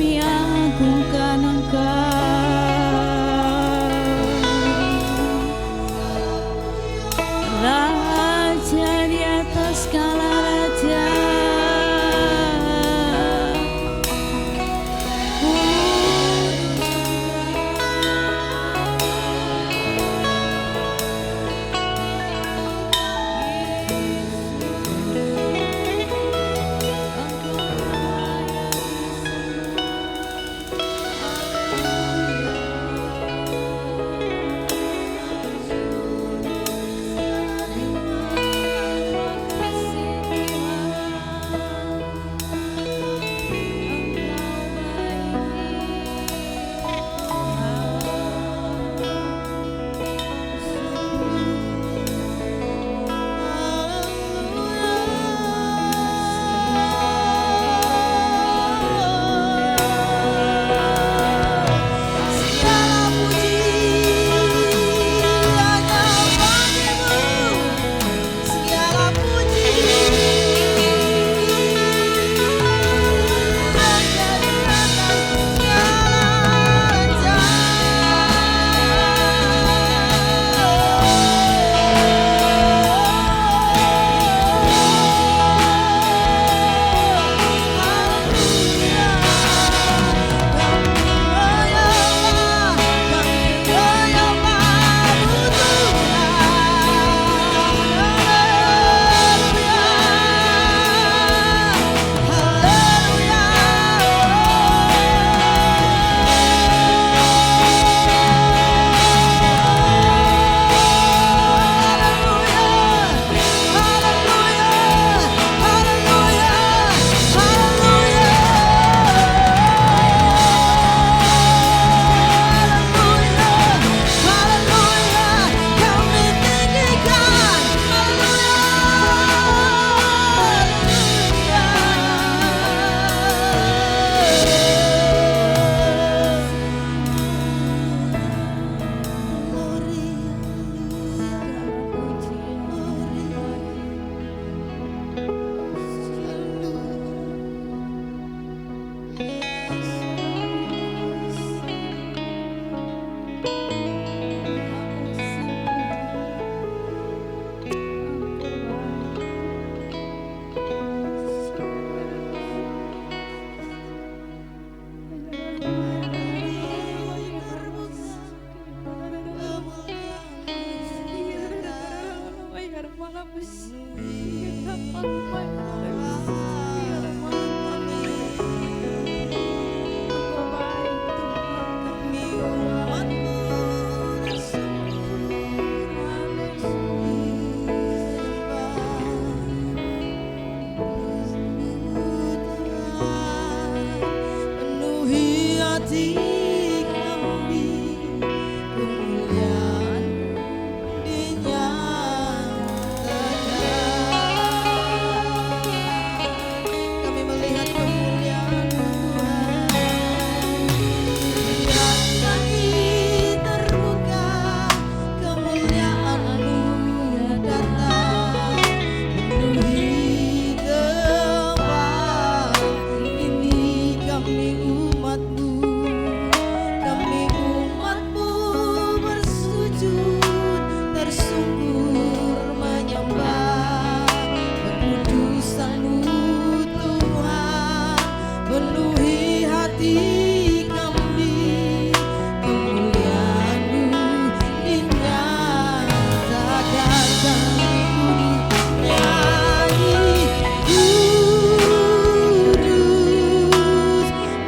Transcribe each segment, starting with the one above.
kami agungkan Engkau, Raja di atas segala raja.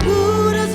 Kudus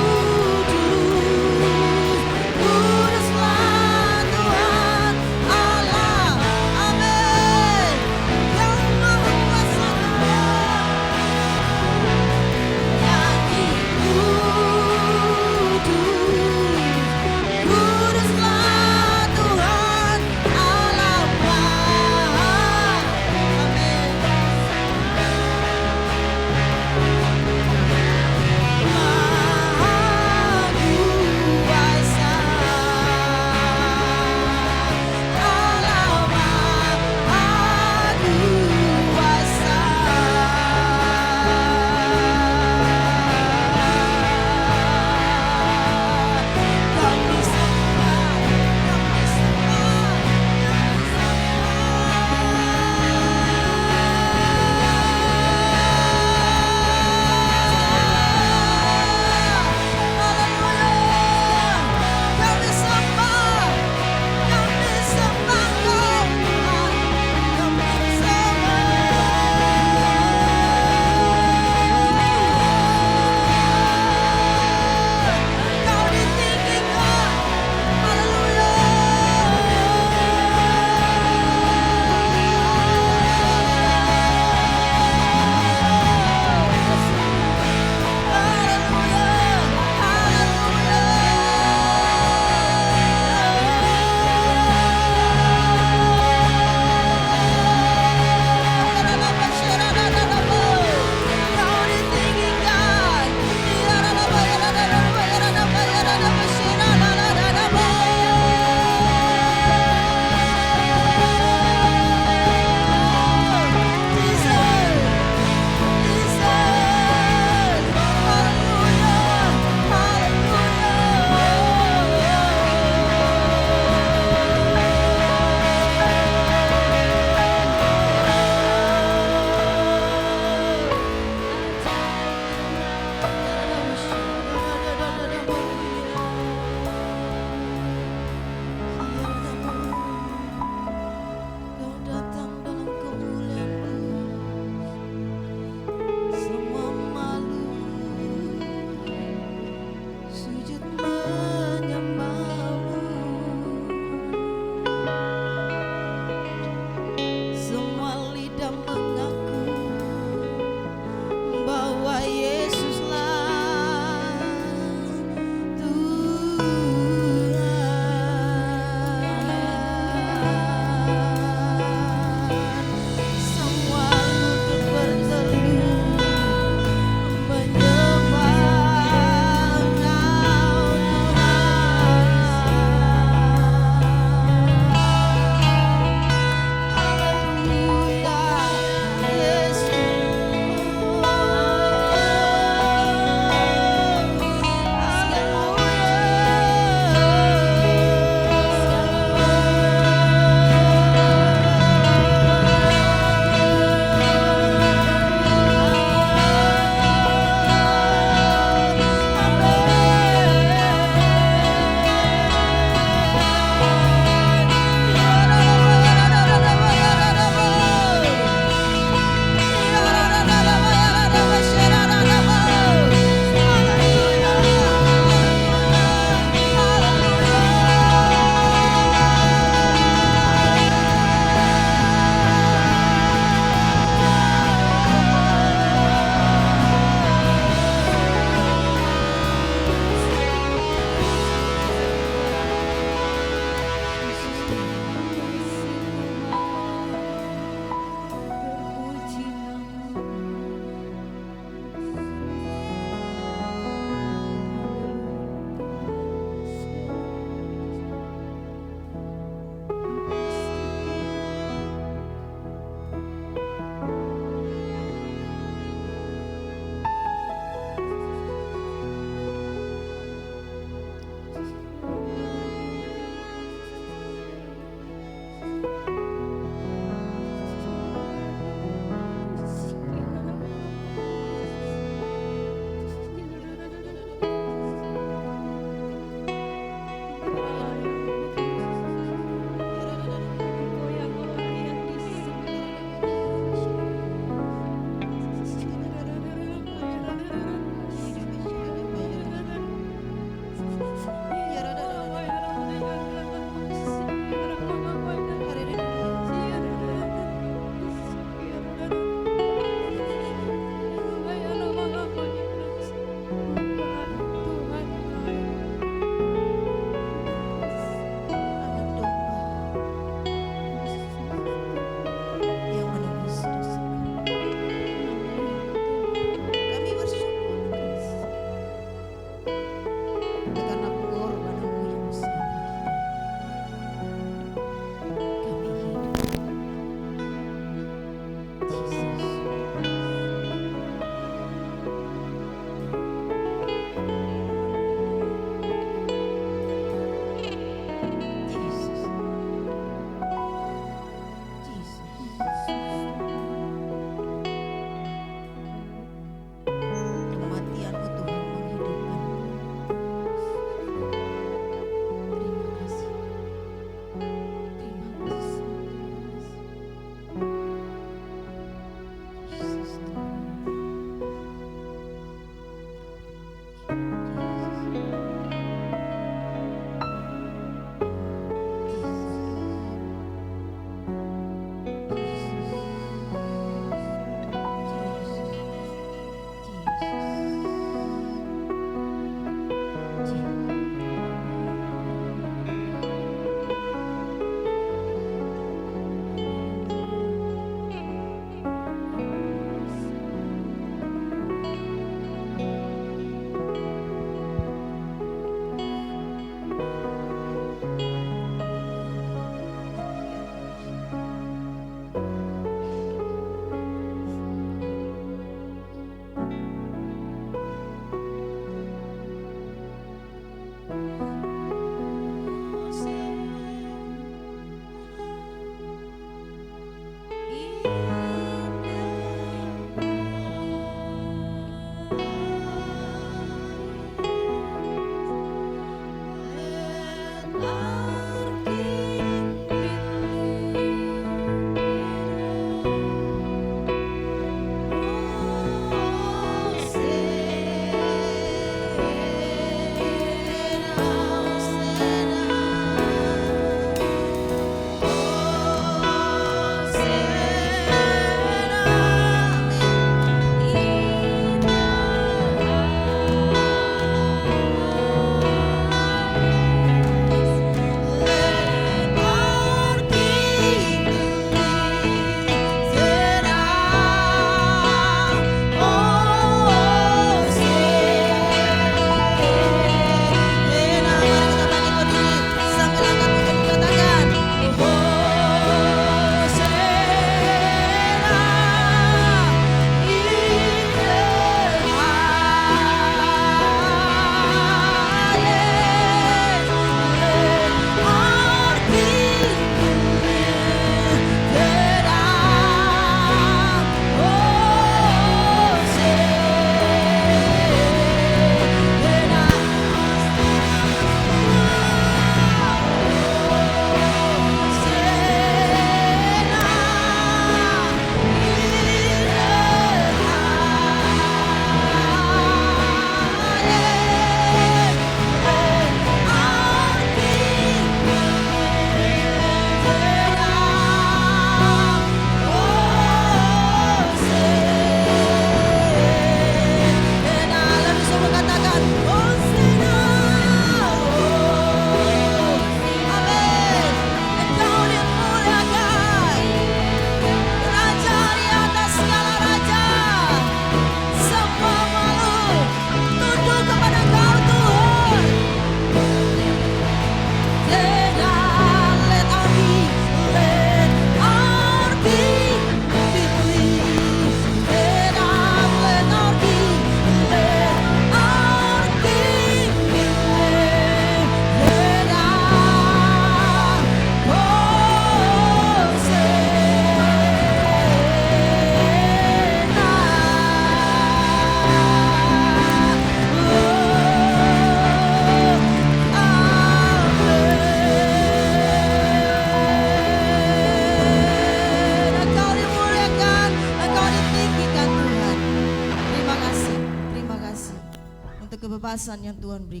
kebebasan yang Tuhan beri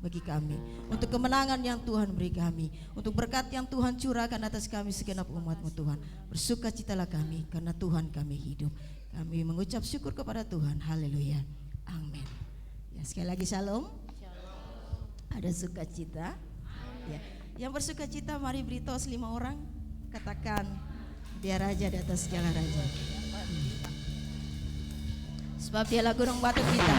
bagi kami, untuk kemenangan yang Tuhan beri kami, untuk berkat yang Tuhan curahkan atas kami segenap umat-Mu Tuhan. Bersukacitalah kami karena Tuhan kami hidup. Kami mengucap syukur kepada Tuhan. Haleluya. Amin. Ya, sekali lagi shalom. Ada sukacita. Ya. Yang bersukacita mari beri tos 5 orang. Katakan dia raja di atas segala raja. Sebab dialah gunung batu kita.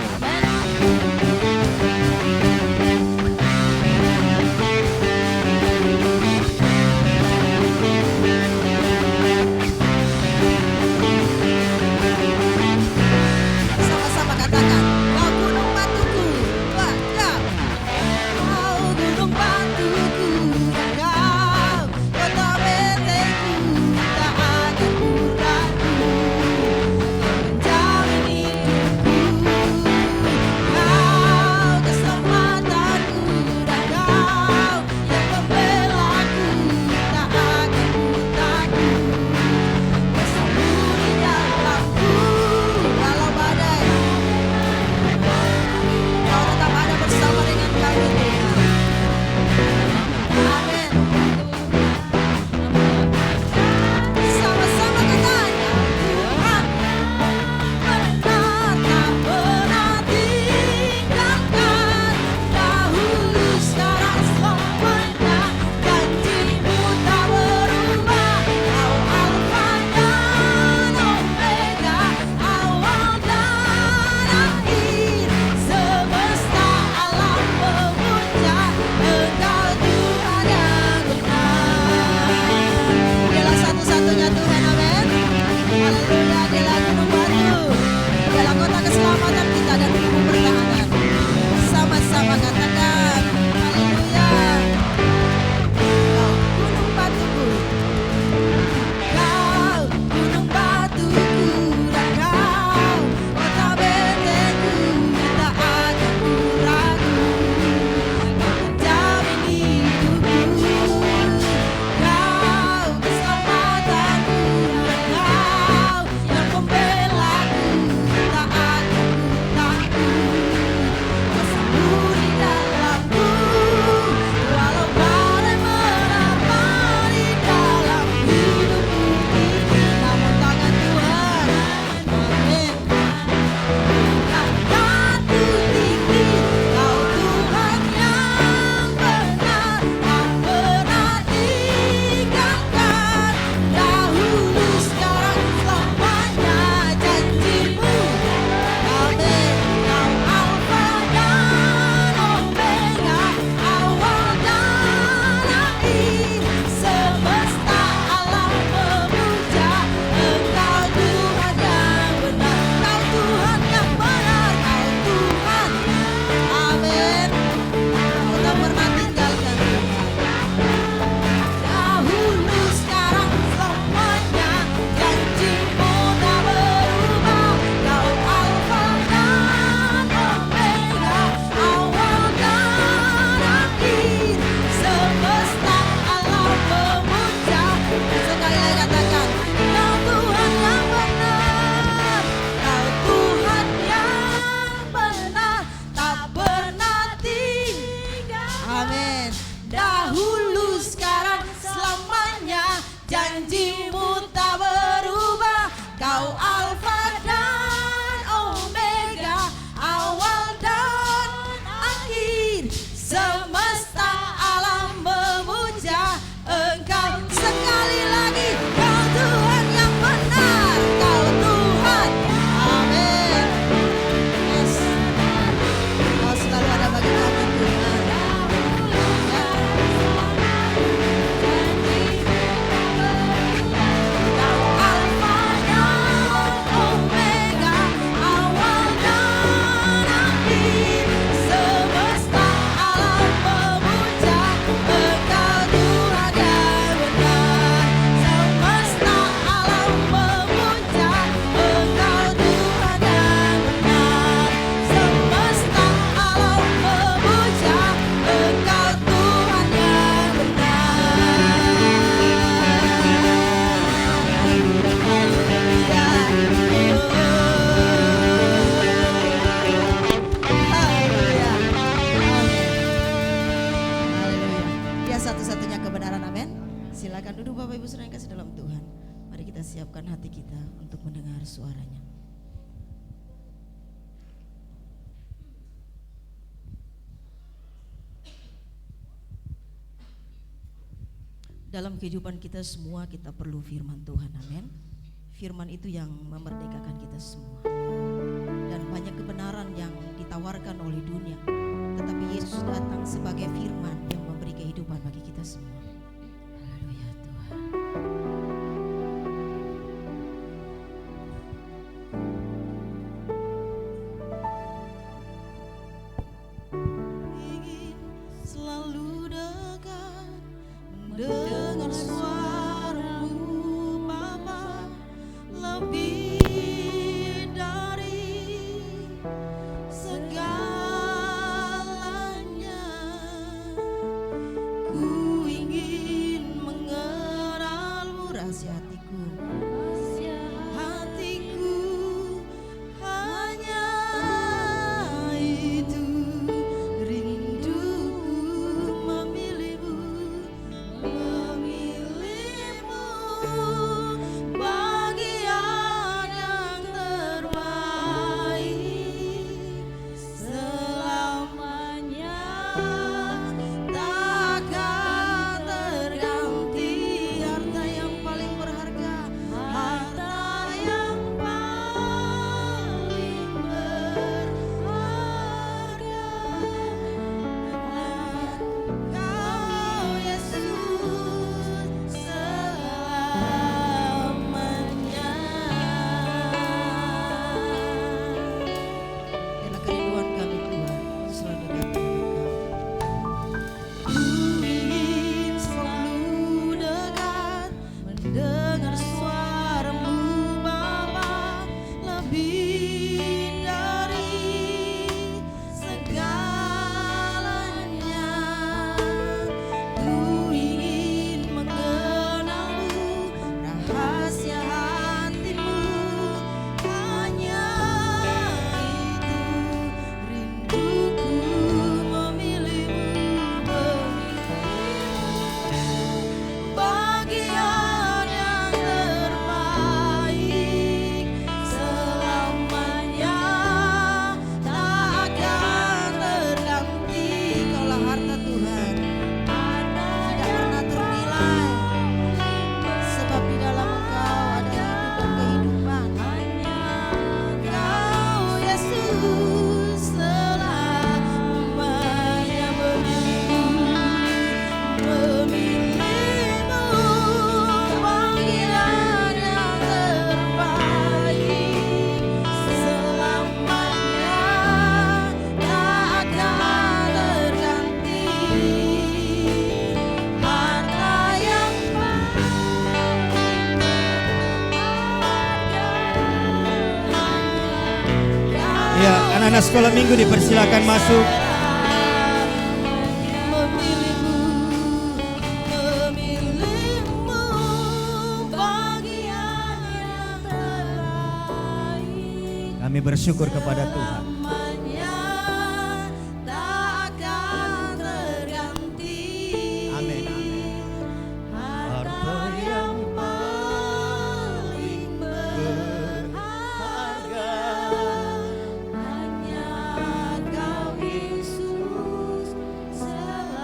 Sama-sama katakan, kau gunung batuku, tegak. Kau gunung batuku, tegak. Kota bentengku, tak akan ku ragu. Kau menjamin hidupku. siapkan hati kita untuk mendengar suaranya. Dalam kehidupan kita semua kita perlu firman Tuhan, amin. Firman itu yang memerdekakan kita semua. Dan banyak kebenaran yang ditawarkan oleh dunia, tetapi Yesus datang sebagai firman yang memberi kehidupan bagi kita semua. Haleluya Tuhan. Ingin selalu dekat mendengar suara-Mu Bapa, lebih dari segalanya. Ku ingin mengenal-Mu, rahasia hatiku. Hatiku hanya itu, rinduku memilih-Mu, memilih-Mu, bagian yang terbaik selamanya, takkan terganti. Harta yang paling berharga, harta yang paling berharga, Kau Yesus selamanya. Biarlah kerinduan kami Tuhan selalu dekat dengan Kau. Ku ingin selalu dekat mendengar suara-Mu Bapa, lebih dari segalanya. Ku ingin mengenal-Mu, rahasia hati-Mu, hanya itu, rinduku memilih-Mu, bagian yang terbaik selamanya, takkan terganti. Kaulah harta Tuhan, tidak pernah ternilai, sebab di dalam Engkau ada hidup dan kehidupan. Kau Yesus selamanya, memilih-Mu, panggilan yang terbaik selamanya, takkan terganti. Harta yang Ya, anak-anak sekolah minggu dipersilakan masuk. memilih-Mu, bagian yang terbaik Kami bersyukur kepada Tuhan. selamanya, takkan terganti. Amin, amin. Harta yang paling berharga, hanya Kau Yesus selamanya.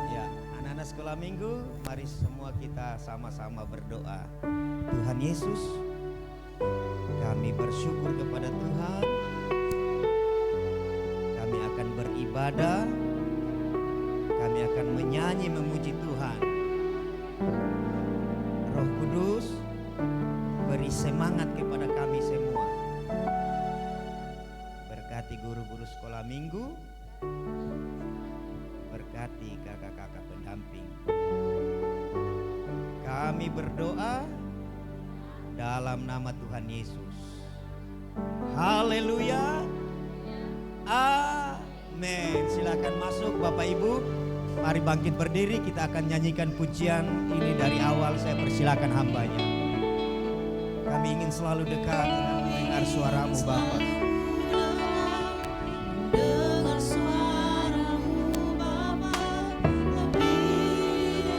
Ya, anak-anak sekolah minggu, mari semua kita sama-sama berdoa. Tuhan Yesus, kami bersyukur kepada Tuhan. Kami akan beribadah, kami akan menyanyi memuji Tuhan. Roh Kudus, beri semangat kepada kami semua. Berkati guru-guru sekolah minggu, berkati kakak-kakak pendamping. Kami berdoa dalam nama Tuhan Yesus. Haleluya. Amin. Silakan masuk Bapak Ibu. Mari bangkit berdiri, kita akan nyanyikan pujian ini dari awal. Saya persilakan hambanya. Kami ingin selalu dekat mendengar suara-Mu Bapa. Dengar suara-Mu Bapa, lebih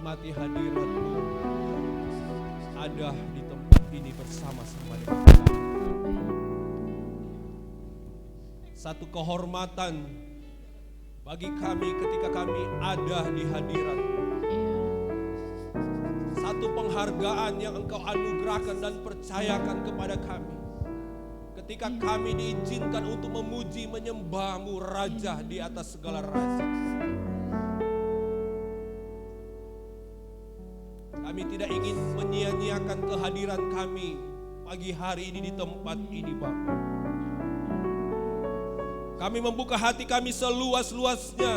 menikmati hadirat-Mu ada di tempat ini bersama-sama dengan kami. Satu kehormatan bagi kami ketika kami ada di hadirat. Satu penghargaan yang Engkau anugerahkan dan percayakan kepada kami ketika kami diizinkan untuk memuji menyembah-Mu, Raja di atas segala raja. Kami tidak ingin menyia-nyiakan kehadiran kami pagi hari ini di tempat ini, Bapa. Kami membuka hati kami seluas-luasnya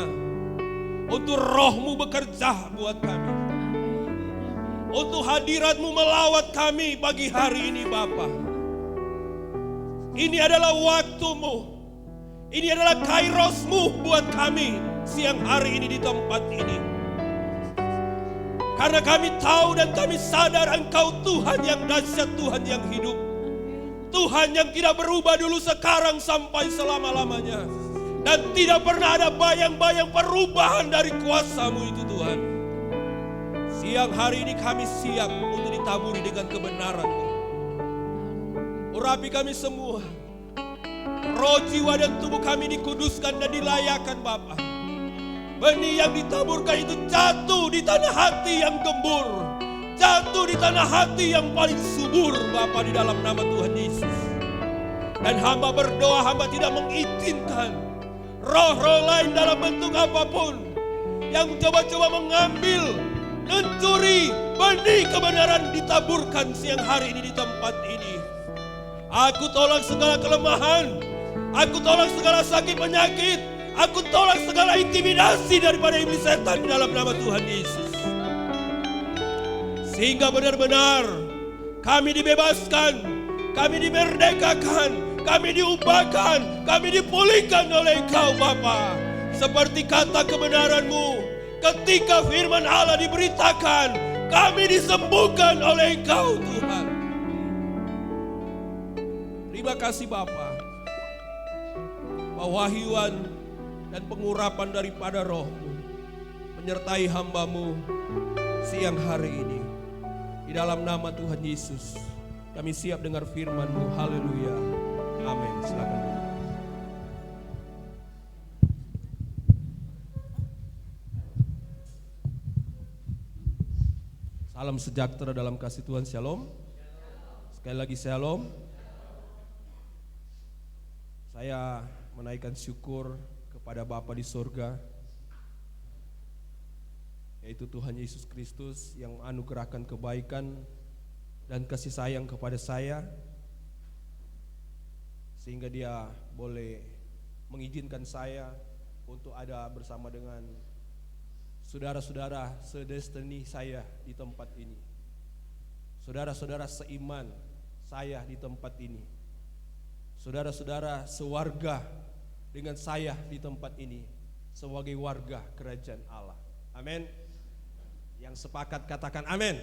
untuk Roh-Mu bekerja buat kami. Untuk hadirat-Mu melawat kami pagi hari ini, Bapa. Ini adalah waktu-Mu. Ini adalah kairos-Mu buat kami siang hari ini di tempat ini. Karena kami tahu dan kami sadar Engkau Tuhan yang dahsyat, Tuhan yang hidup. Tuhan yang tidak berubah dulu, sekarang, sampai selama-lamanya. Dan tidak pernah ada bayang-bayang perubahan dari kuasa-Mu itu, Tuhan. Siang hari ini kami siap untuk ditaburi dengan kebenaran-Mu. Urapi kami semua. Roh, jiwa, dan tubuh kami dikuduskan dan dilayakkan, Bapa. Benih yang ditaburkan itu jatuh di tanah hati yang gembur. Jatuh di tanah hati yang paling subur, Bapa, di dalam nama Tuhan Yesus. Dan hamba berdoa, hamba tidak mengizinkan roh-roh lain dalam bentuk apapun yang coba-coba mengambil, mencuri benih kebenaran ditaburkan siang hari ini di tempat ini. Aku tolak segala kelemahan, aku tolak segala sakit penyakit, aku tolak segala intimidasi daripada iblis setan di dalam nama Tuhan Yesus. Sehingga benar-benar kami dibebaskan, kami dimerdekakan, kami diubahkan, kami dipulihkan oleh Engkau, Bapa. Seperti kata kebenaran-Mu, ketika firman Allah diberitakan, kami disembuhkan oleh Engkau, Tuhan. Terima kasih, Bapa. Pewahyuan dan pengurapan daripada Roh-Mu menyertai hamba-Mu siang hari ini. Di dalam nama Tuhan Yesus, kami siap dengar firman-Mu. Haleluya. Amin. Silakan. Salam sejahtera dalam kasih Tuhan. Shalom. Sekali lagi shalom. Saya menaikkan syukur kepada Bapa di surga, yaitu Tuhan Yesus Kristus yang anugerahkan kebaikan dan kasih sayang kepada saya, sehingga Dia boleh mengizinkan saya untuk ada bersama dengan saudara-saudara sedestiny saya di tempat ini, saudara-saudara seiman saya di tempat ini, saudara-saudara sewarga dengan saya di tempat ini sebagai warga kerajaan Allah. Amin. Yang sepakat katakan amin.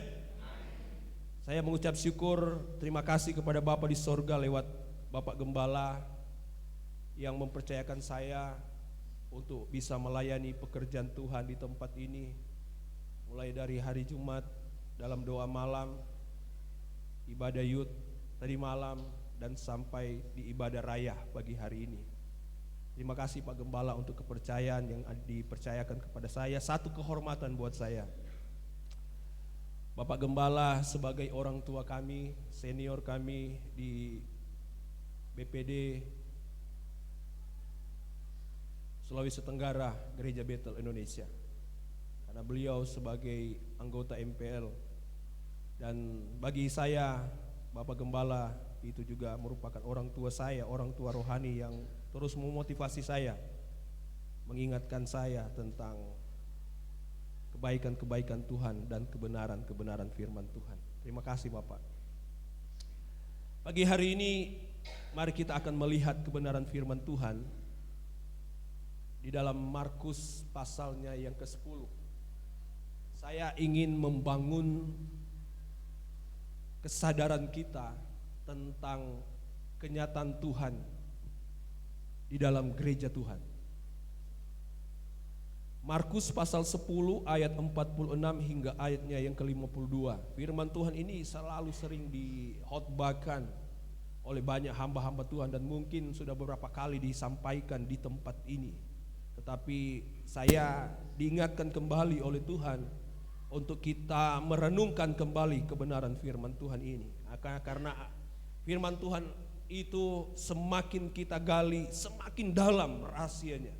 Saya mengucap syukur, terima kasih kepada Bapa di sorga lewat Bapak Gembala yang mempercayakan saya untuk bisa melayani pekerjaan Tuhan di tempat ini, mulai dari hari Jumat dalam doa malam, ibadah youth tadi malam, dan sampai di ibadah raya pagi hari ini. Terima kasih Pak Gembala untuk kepercayaan yang dipercayakan kepada saya. Satu kehormatan buat saya, Bapak Gembala sebagai orang tua kami, senior kami di BPD Sulawesi Tenggara Gereja Bethel Indonesia, karena beliau sebagai anggota MPL, dan bagi saya Bapak Gembala itu juga merupakan orang tua saya, orang tua rohani yang terus memotivasi saya, mengingatkan saya tentang kebaikan-kebaikan Tuhan dan kebenaran-kebenaran firman Tuhan. Terima kasih Bapak. Pagi hari ini mari kita akan melihat kebenaran firman Tuhan di dalam Markus pasalnya yang ke-10. Saya ingin membangun kesadaran kita tentang kenyataan Tuhan di dalam gereja Tuhan. Markus pasal 10 ayat 46 hingga ayatnya yang ke-52. Firman Tuhan ini selalu sering dihotbahkan oleh banyak hamba-hamba Tuhan dan mungkin sudah beberapa kali disampaikan di tempat ini. Tetapi saya diingatkan kembali oleh Tuhan untuk kita merenungkan kembali kebenaran firman Tuhan ini. Karena firman Tuhan itu semakin kita gali, semakin dalam rahasianya.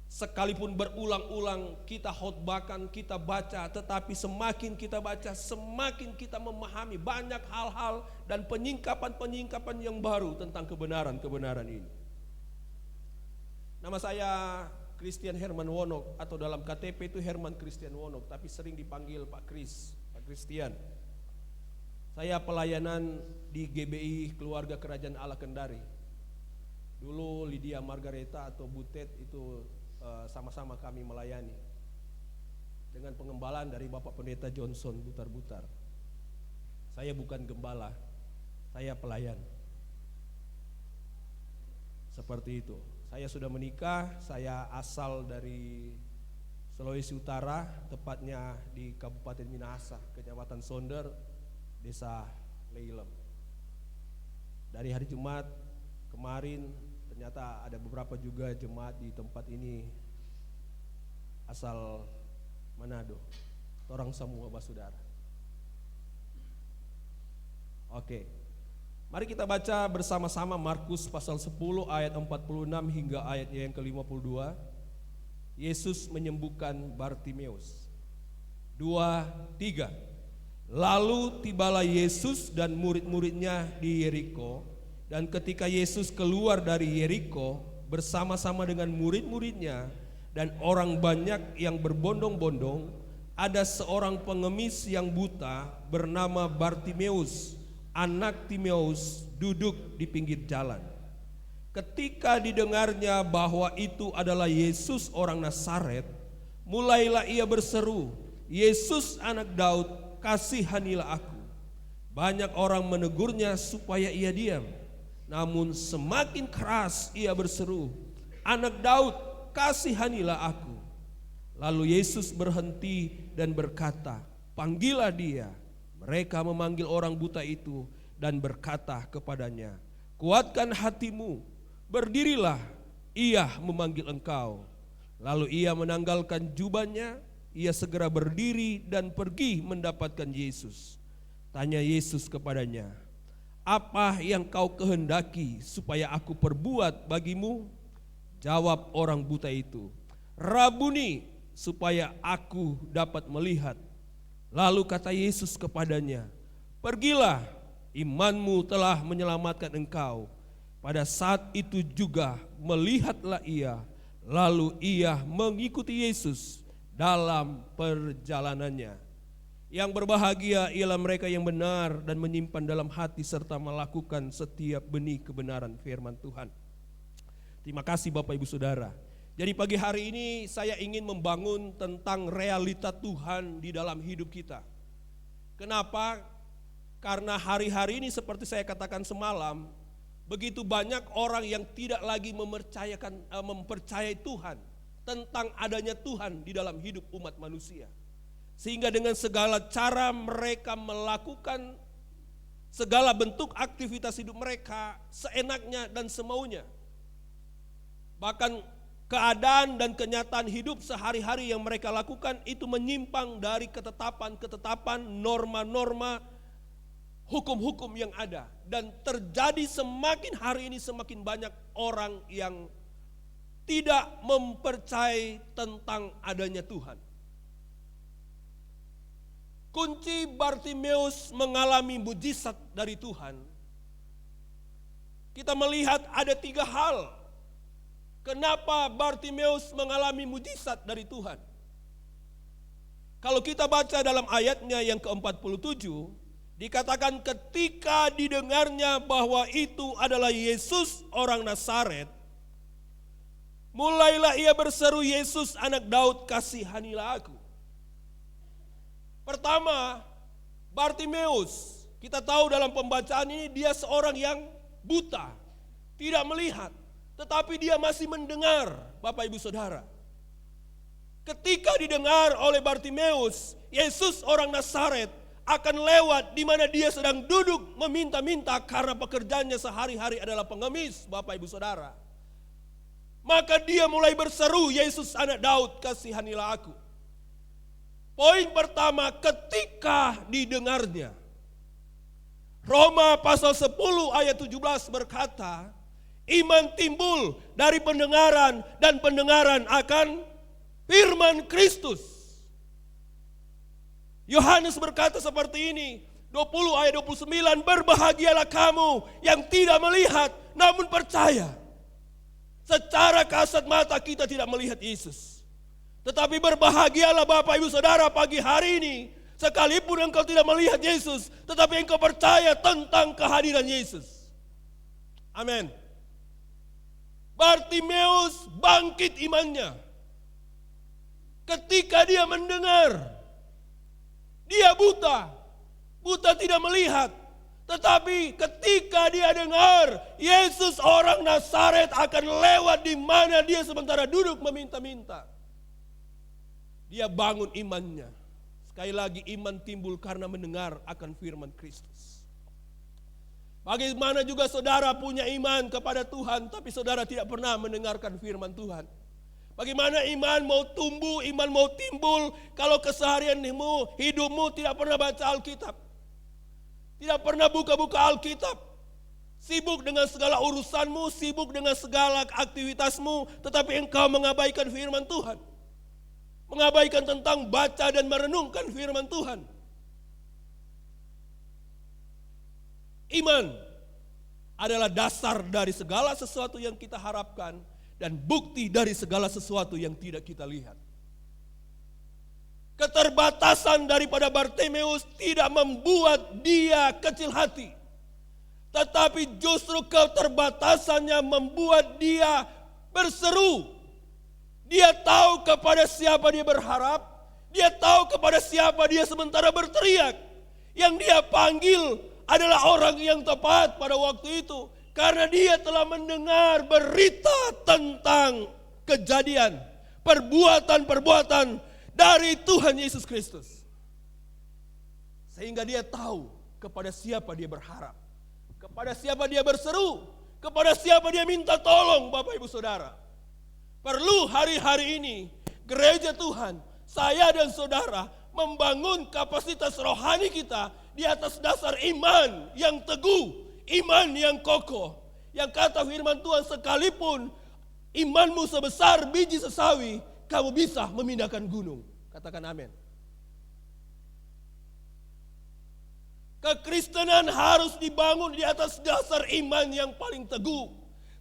Sekalipun berulang-ulang kita khotbahkan, kita baca, tetapi semakin kita baca, semakin kita memahami banyak hal-hal dan penyingkapan-penyingkapan yang baru tentang kebenaran-kebenaran ini. Nama saya Christian Herman Wonok, atau dalam KTP itu Herman Christian Wonok, tapi sering dipanggil Pak Kris, Pak Christian. Saya pelayanan di GBI Keluarga Kerajaan Allah Kendari. Dulu Lydia Margareta atau Butet itu sama-sama kami melayani dengan pengembalaan dari Bapak Pendeta Johnson Butar-Butar. Saya bukan gembala, saya pelayan. Seperti itu. Saya sudah menikah, saya asal dari Sulawesi Utara, tepatnya di Kabupaten Minahasa, Kecamatan Sonder, Desa Leilem. Dari hari Jumat kemarin ternyata ada beberapa juga jemaat di tempat ini asal Manado. Orang semua basudara. Oke. Mari kita baca bersama-sama Markus pasal 10 ayat 46 hingga ayatnya yang ke-52. Yesus menyembuhkan Bartimeus. 2, 3. Lalu tibalah Yesus dan murid-muridnya di Yeriko, dan ketika Yesus keluar dari Yeriko bersama-sama dengan murid-muridnya dan orang banyak yang berbondong-bondong, ada seorang pengemis yang buta bernama Bartimeus, anak Timeus, duduk di pinggir jalan. Ketika didengarnya bahwa itu adalah Yesus orang Nazaret, mulailah ia berseru, "Yesus anak Daud, kasihanilah aku." Banyak orang menegurnya supaya ia diam, namun semakin keras ia berseru, "Anak Daud, kasihanilah aku." Lalu Yesus berhenti dan berkata, "Panggillah dia." Mereka memanggil orang buta itu dan berkata kepadanya, "Kuatkan hatimu, berdirilah, ia memanggil engkau." Lalu ia menanggalkan jubahnya, ia segera berdiri dan pergi mendapatkan Yesus. Tanya Yesus kepadanya, "Apa yang kau kehendaki supaya aku perbuat bagimu?" Jawab orang buta itu, "Rabuni, supaya aku dapat melihat." Lalu kata Yesus kepadanya, "Pergilah, imanmu telah menyelamatkan engkau." Pada saat itu juga melihatlah ia, Lalu ia mengikuti Yesus dalam perjalanannya. Yang berbahagia ialah mereka yang benar dan menyimpan dalam hati serta melakukan setiap benih kebenaran firman Tuhan. Terima kasih Bapak Ibu Saudara. Jadi pagi hari ini saya ingin membangun tentang realita Tuhan di dalam hidup kita. Kenapa? Karena hari-hari ini seperti saya katakan semalam, begitu banyak orang yang tidak lagi mempercayai Tuhan, tentang adanya Tuhan di dalam hidup umat manusia. Sehingga dengan segala cara mereka melakukan segala bentuk aktivitas hidup mereka seenaknya dan semaunya. Bahkan keadaan dan kenyataan hidup sehari-hari yang mereka lakukan itu menyimpang dari ketetapan-ketetapan, norma-norma, hukum-hukum yang ada. Dan terjadi semakin hari ini semakin banyak orang yang tidak mempercayai tentang adanya Tuhan. Kunci Bartimeus mengalami mujizat dari Tuhan. Kita melihat ada 3 hal. Kenapa Bartimeus mengalami mujizat dari Tuhan? Kalau kita baca dalam ayatnya yang ke-47, dikatakan ketika didengarnya bahwa itu adalah Yesus orang Nazaret, mulailah ia berseru, Yesus anak Daud, kasihanilah aku. Pertama, Bartimeus, kita tahu dalam pembacaan ini dia seorang yang buta, tidak melihat, tetapi dia masih mendengar, Bapak Ibu Saudara. Ketika didengar oleh Bartimeus, Yesus orang Nazaret akan lewat di mana dia sedang duduk meminta-minta karena pekerjaannya sehari-hari adalah pengemis, Bapak Ibu Saudara. Maka dia mulai berseru, Yesus anak Daud, kasihanilah aku. Poin pertama, ketika didengarnya. Roma pasal 10 ayat 17 berkata, iman timbul dari pendengaran dan pendengaran akan firman Kristus. Yohanes berkata seperti ini, 20 ayat 29, berbahagialah kamu yang tidak melihat namun percaya. Secara kasat mata kita tidak melihat Yesus. Tetapi berbahagialah Bapak Ibu Saudara pagi hari ini, sekalipun engkau tidak melihat Yesus, tetapi engkau percaya tentang kehadiran Yesus. Amin. Bartimeus bangkit imannya. Ketika dia mendengar, dia buta tidak melihat. Tetapi ketika dia dengar, Yesus orang Nazaret akan lewat di mana dia sementara duduk meminta-minta. Dia bangun imannya. Sekali lagi iman timbul karena mendengar akan firman Kristus. Bagaimana juga saudara punya iman kepada Tuhan, tapi saudara tidak pernah mendengarkan firman Tuhan. Bagaimana iman mau tumbuh, iman mau timbul, kalau keseharianmu, hidupmu tidak pernah baca Alkitab. Tidak pernah buka-buka Alkitab. Sibuk dengan segala urusanmu, sibuk dengan segala aktivitasmu, tetapi engkau mengabaikan firman Tuhan. Mengabaikan tentang baca dan merenungkan firman Tuhan. Iman adalah dasar dari segala sesuatu yang kita harapkan dan bukti dari segala sesuatu yang tidak kita lihat. Keterbatasan daripada Bartimeus tidak membuat dia kecil hati. Tetapi justru keterbatasannya membuat dia berseru. Dia tahu kepada siapa dia berharap. Dia tahu kepada siapa dia sementara berteriak. Yang dia panggil adalah orang yang tepat pada waktu itu. Karena dia telah mendengar berita tentang kejadian, perbuatan-perbuatan dari Tuhan Yesus Kristus. Sehingga dia tahu kepada siapa dia berharap. Kepada siapa dia berseru. Kepada siapa dia minta tolong, Bapak Ibu Saudara. Perlu hari-hari ini gereja Tuhan, saya dan saudara membangun kapasitas rohani kita di atas dasar iman yang teguh, iman yang kokoh. Yang kata firman Tuhan, sekalipun imanmu sebesar biji sesawi, kamu bisa memindahkan gunung. Katakan amin. Kekristenan harus dibangun di atas dasar iman yang paling teguh.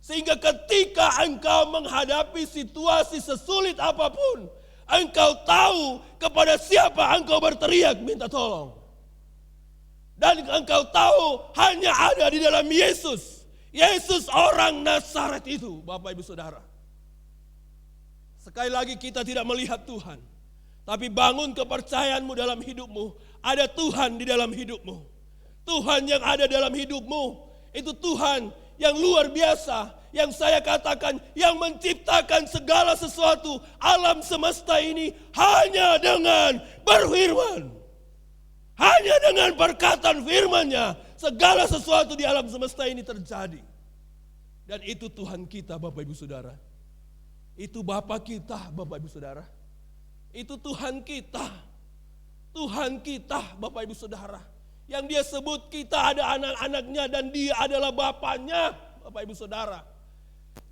Sehingga ketika engkau menghadapi situasi sesulit apapun, engkau tahu kepada siapa engkau berteriak minta tolong. Dan engkau tahu hanya ada di dalam Yesus. Yesus orang Nazaret itu, Bapak Ibu Saudara. Sekali lagi kita tidak melihat Tuhan. Tapi bangun kepercayaanmu dalam hidupmu. Ada Tuhan di dalam hidupmu. Tuhan yang ada dalam hidupmu. Itu Tuhan yang luar biasa. Yang saya katakan yang menciptakan segala sesuatu. Alam semesta ini hanya dengan berfirman. Hanya dengan perkataan firman-Nya. Segala sesuatu di alam semesta ini terjadi. Dan itu Tuhan kita Bapak Ibu Saudara. Itu Bapa kita Bapak Ibu Saudara. Itu Tuhan kita. Tuhan kita Bapak Ibu Saudara. Yang Dia sebut kita ada anak-anaknya dan Dia adalah Bapaknya Bapak Ibu Saudara.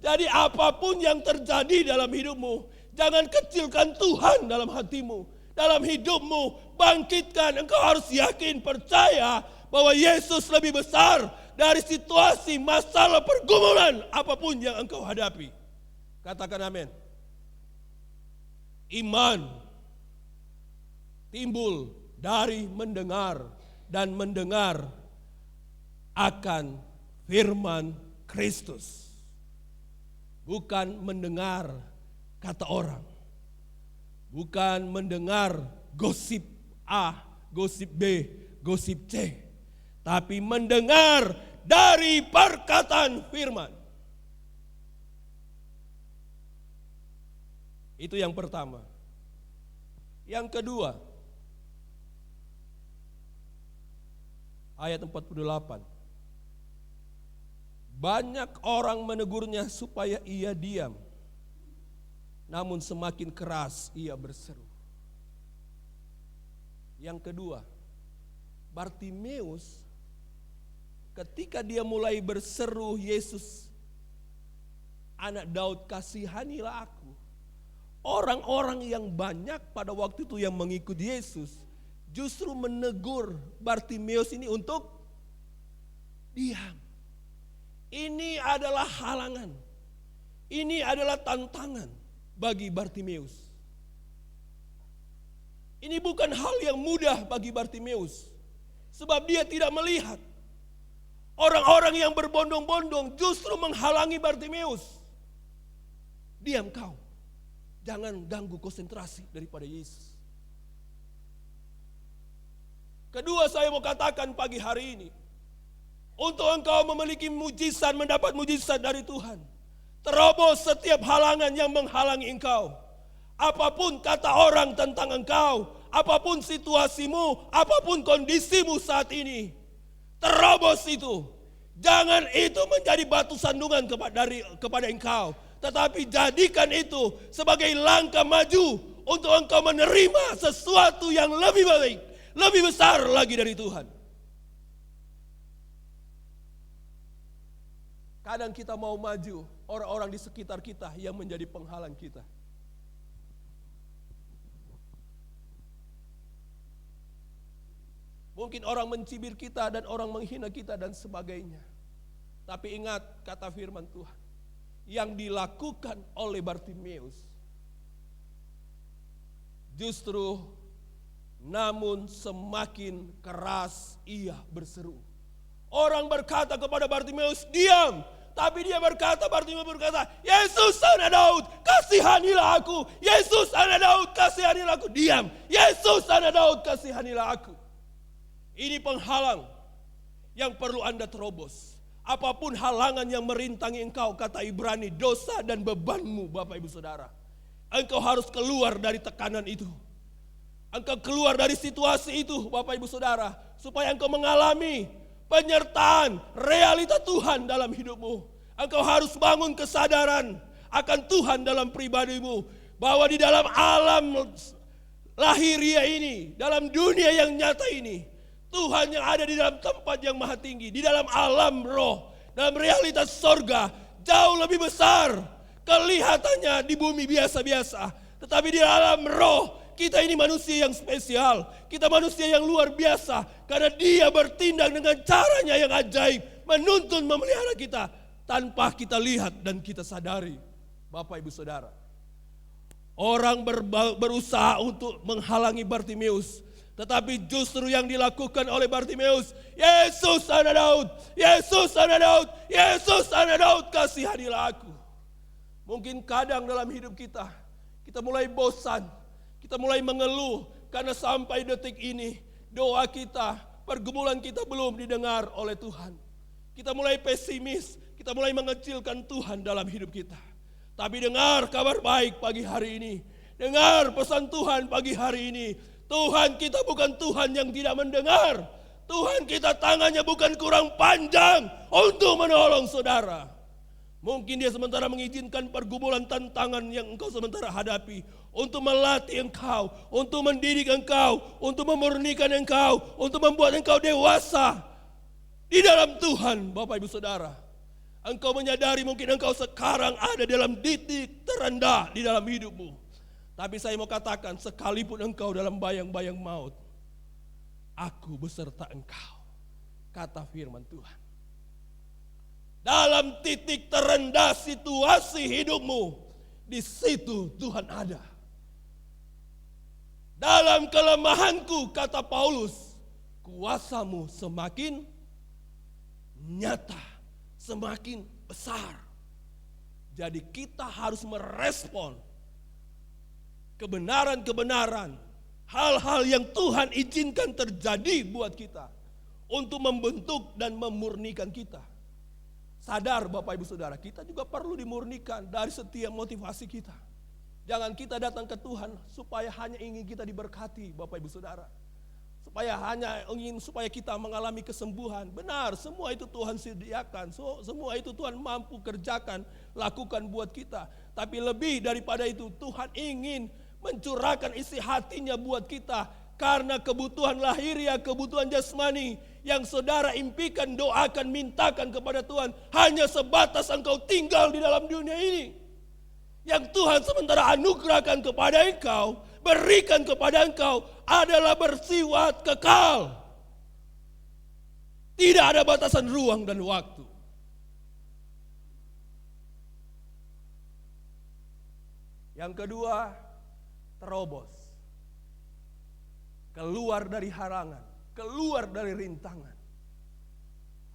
Jadi apapun yang terjadi dalam hidupmu, jangan kecilkan Tuhan dalam hatimu. Dalam hidupmu, bangkitkan. Engkau harus yakin, percaya bahwa Yesus lebih besar dari situasi, masalah, pergumulan apapun yang engkau hadapi. Katakan amin. Iman timbul dari mendengar dan mendengar akan firman Kristus. Bukan mendengar kata orang. Bukan mendengar gosip A, gosip B, gosip C. Tapi mendengar dari perkataan firman. Itu yang pertama. Yang kedua, ayat 48. Banyak orang menegurnya supaya ia diam. Namun semakin keras ia berseru. Yang kedua, Bartimeus ketika dia mulai berseru, Yesus, anak Daud, kasihanilah aku. Orang-orang yang banyak pada waktu itu yang mengikuti Yesus justru menegur Bartimeus ini untuk diam. Ini adalah halangan. Ini adalah tantangan bagi Bartimeus. Ini bukan hal yang mudah bagi Bartimeus. Sebab dia tidak melihat. Orang-orang yang berbondong-bondong justru menghalangi Bartimeus. Diam kau. Jangan ganggu konsentrasi daripada Yesus. Kedua, saya mau katakan pagi hari ini. Untuk engkau memiliki mujizat, mendapat mujizat dari Tuhan. Terobos setiap halangan yang menghalangi engkau. Apapun kata orang tentang engkau. Apapun situasimu, apapun kondisimu saat ini. Terobos itu. Jangan itu menjadi batu sandungan kepada engkau. Tetapi jadikan itu sebagai langkah maju untuk engkau menerima sesuatu yang lebih baik, lebih besar lagi dari Tuhan. Kadang kita mau maju, orang-orang di sekitar kita yang menjadi penghalang kita. Mungkin orang mencibir kita dan orang menghina kita dan sebagainya. Tapi ingat kata firman Tuhan. Yang dilakukan oleh Bartimeus justru namun semakin keras ia berseru. Orang berkata kepada Bartimeus, diam. Tapi Bartimeus berkata, Yesus anak Daud, kasihanilah aku. Yesus anak Daud, kasihanilah aku. Diam. Yesus anak Daud, kasihanilah aku. Ini penghalang yang perlu Anda terobos. Apapun halangan yang merintangi engkau, kata Ibrani, dosa dan bebanmu Bapak Ibu Saudara. Engkau harus keluar dari tekanan itu. Engkau keluar dari situasi itu Bapak Ibu Saudara. Supaya engkau mengalami penyertaan realita Tuhan dalam hidupmu. Engkau harus bangun kesadaran akan Tuhan dalam pribadimu. Bahwa di dalam alam lahiria ini, dalam dunia yang nyata ini, Tuhan yang ada di dalam tempat yang maha tinggi, di dalam alam roh, dalam realitas sorga, jauh lebih besar. Kelihatannya di bumi biasa-biasa, tetapi di dalam roh, kita ini manusia yang spesial. Kita manusia yang luar biasa, karena Dia bertindak dengan caranya yang ajaib, menuntun, memelihara kita. tanpa kita lihat dan kita sadari, Bapak Ibu Saudara. Orang berusaha untuk menghalangi Bartimeus, tetapi justru yang dilakukan oleh Bartimeus, Yesus anak Daud, Yesus anak Daud, Yesus anak Daud, kasihanilah aku. Mungkin kadang dalam hidup kita mulai bosan, kita mulai mengeluh, karena sampai detik ini doa kita, pergumulan kita belum didengar oleh Tuhan. Kita mulai pesimis, kita mulai mengecilkan Tuhan dalam hidup kita. Tapi dengar kabar baik pagi hari ini. Dengar pesan Tuhan pagi hari ini. Tuhan kita bukan Tuhan yang tidak mendengar. Tuhan kita tangannya bukan kurang panjang untuk menolong saudara. Mungkin dia sementara mengizinkan pergumulan tantangan yang engkau sementara hadapi. Untuk melatih engkau, untuk mendidik engkau, untuk memurnikan engkau, untuk membuat engkau dewasa di dalam Tuhan, Bapak Ibu Saudara. Engkau menyadari mungkin engkau sekarang ada dalam titik terendah di dalam hidupmu. Tapi saya mau katakan, sekalipun engkau dalam bayang-bayang maut, aku beserta engkau, kata firman Tuhan. Dalam titik terendah situasi hidupmu, di situ Tuhan ada. Dalam kelemahanku, kata Paulus, kuasamu semakin nyata, semakin besar. Jadi kita harus merespon kebenaran-kebenaran, hal-hal yang Tuhan izinkan terjadi buat kita untuk membentuk dan memurnikan kita. Sadar Bapak Ibu Saudara, kita juga perlu dimurnikan dari setiap motivasi kita. Jangan kita datang ke Tuhan supaya hanya ingin kita diberkati, Bapak Ibu Saudara. Supaya kita mengalami kesembuhan. Benar, semua itu Tuhan sediakan. Semua itu Tuhan mampu kerjakan, lakukan buat kita. Tapi lebih daripada itu, Tuhan ingin mencurahkan isi hatinya buat kita. Karena kebutuhan lahiriah, kebutuhan jasmani yang saudara impikan, doakan, mintakan kepada Tuhan, hanya sebatas engkau tinggal di dalam dunia ini. Yang Tuhan sementara anugerahkan kepada engkau, berikan kepada engkau adalah bersifat kekal. Tidak ada batasan ruang dan waktu. Yang kedua, terobos. Keluar dari halangan, keluar dari rintangan.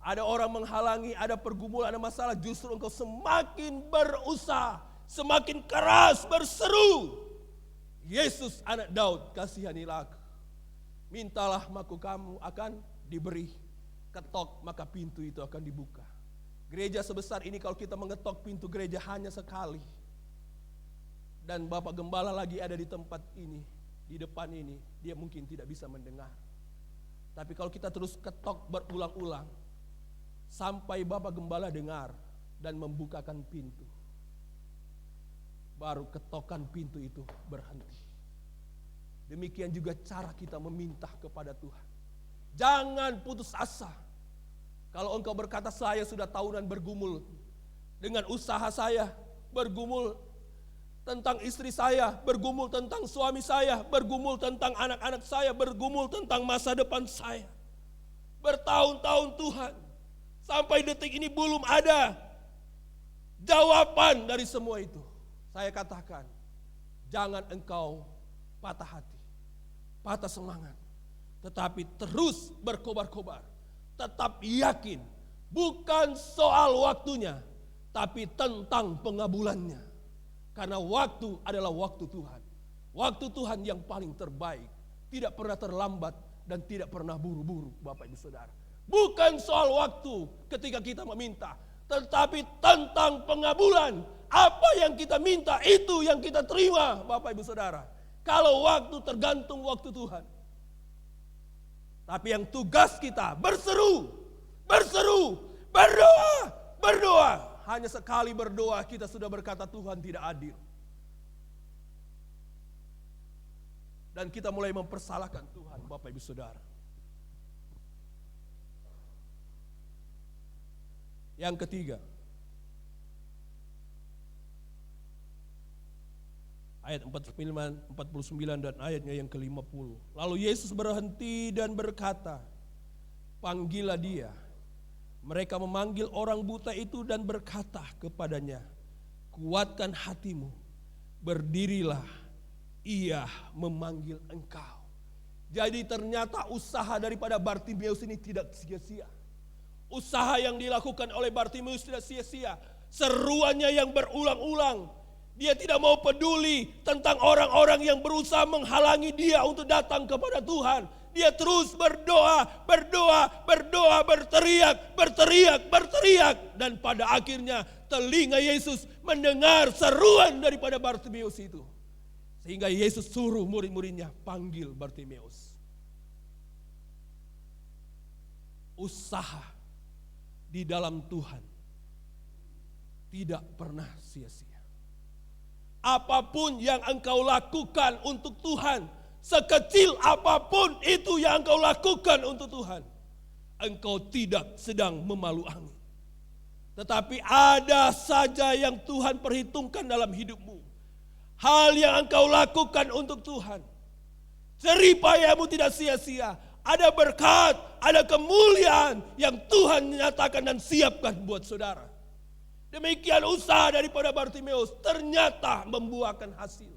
Ada orang menghalangi, ada pergumulan, ada masalah, justru engkau semakin berusaha, semakin keras berseru, Yesus anak Daud, kasihanilah aku. Mintalah maka kamu akan diberi, ketok maka pintu itu akan dibuka. Gereja sebesar ini kalau kita mengetok pintu gereja hanya sekali, dan Bapak Gembala lagi ada di tempat ini, di depan ini, dia mungkin tidak bisa mendengar. Tapi kalau kita terus ketok berulang-ulang, sampai Bapak Gembala dengar dan membukakan pintu, baru ketokan pintu itu berhenti. Demikian juga cara kita meminta kepada Tuhan. Jangan putus asa. Kalau engkau berkata, saya sudah tahunan bergumul dengan usaha saya, bergumul tentang istri saya, bergumul tentang suami saya, bergumul tentang anak-anak saya, bergumul tentang masa depan saya. Bertahun-tahun Tuhan, sampai detik ini belum ada jawaban dari semua itu. Saya katakan, jangan engkau patah hati, patah semangat, tetapi terus berkobar-kobar. Tetap yakin, bukan soal waktunya, tapi tentang pengabulannya. Karena waktu adalah waktu Tuhan. Waktu Tuhan yang paling terbaik. Tidak pernah terlambat dan tidak pernah buru-buru, Bapak Ibu Saudara. Bukan soal waktu ketika kita meminta, tetapi tentang pengabulan. Apa yang kita minta itu yang kita terima, Bapak Ibu Saudara. Kalau waktu tergantung waktu Tuhan. Tapi yang tugas kita berseru, berdoa. Hanya sekali berdoa kita sudah berkata Tuhan tidak adil. Dan kita mulai mempersalahkan Tuhan, Bapak Ibu Saudara. Yang ketiga, ayat 49 dan ayatnya yang ke-50. Lalu Yesus berhenti dan berkata, panggillah dia. Mereka memanggil orang buta itu dan berkata kepadanya, kuatkan hatimu, berdirilah, ia memanggil engkau. Jadi ternyata usaha daripada Bartimeus ini tidak sia-sia. Usaha yang dilakukan oleh Bartimeus tidak sia-sia. Seruannya yang berulang-ulang. Dia tidak mau peduli tentang orang-orang yang berusaha menghalangi dia untuk datang kepada Tuhan. Dia terus berdoa, berteriak. Dan pada akhirnya telinga Yesus mendengar seruan daripada Bartimeus itu. Sehingga Yesus suruh murid-muridnya panggil Bartimeus. Usaha di dalam Tuhan tidak pernah sia-sia. Apapun yang engkau lakukan untuk Tuhan, sekecil apapun itu yang engkau lakukan untuk Tuhan, engkau tidak sedang memalu angin. Tetapi ada saja yang Tuhan perhitungkan dalam hidupmu. Hal yang engkau lakukan untuk Tuhan. Jeripayamu tidak sia-sia. Ada berkat, ada kemuliaan yang Tuhan nyatakan dan siapkan buat saudara. Demikian usaha daripada Bartimeus ternyata membuahkan hasil.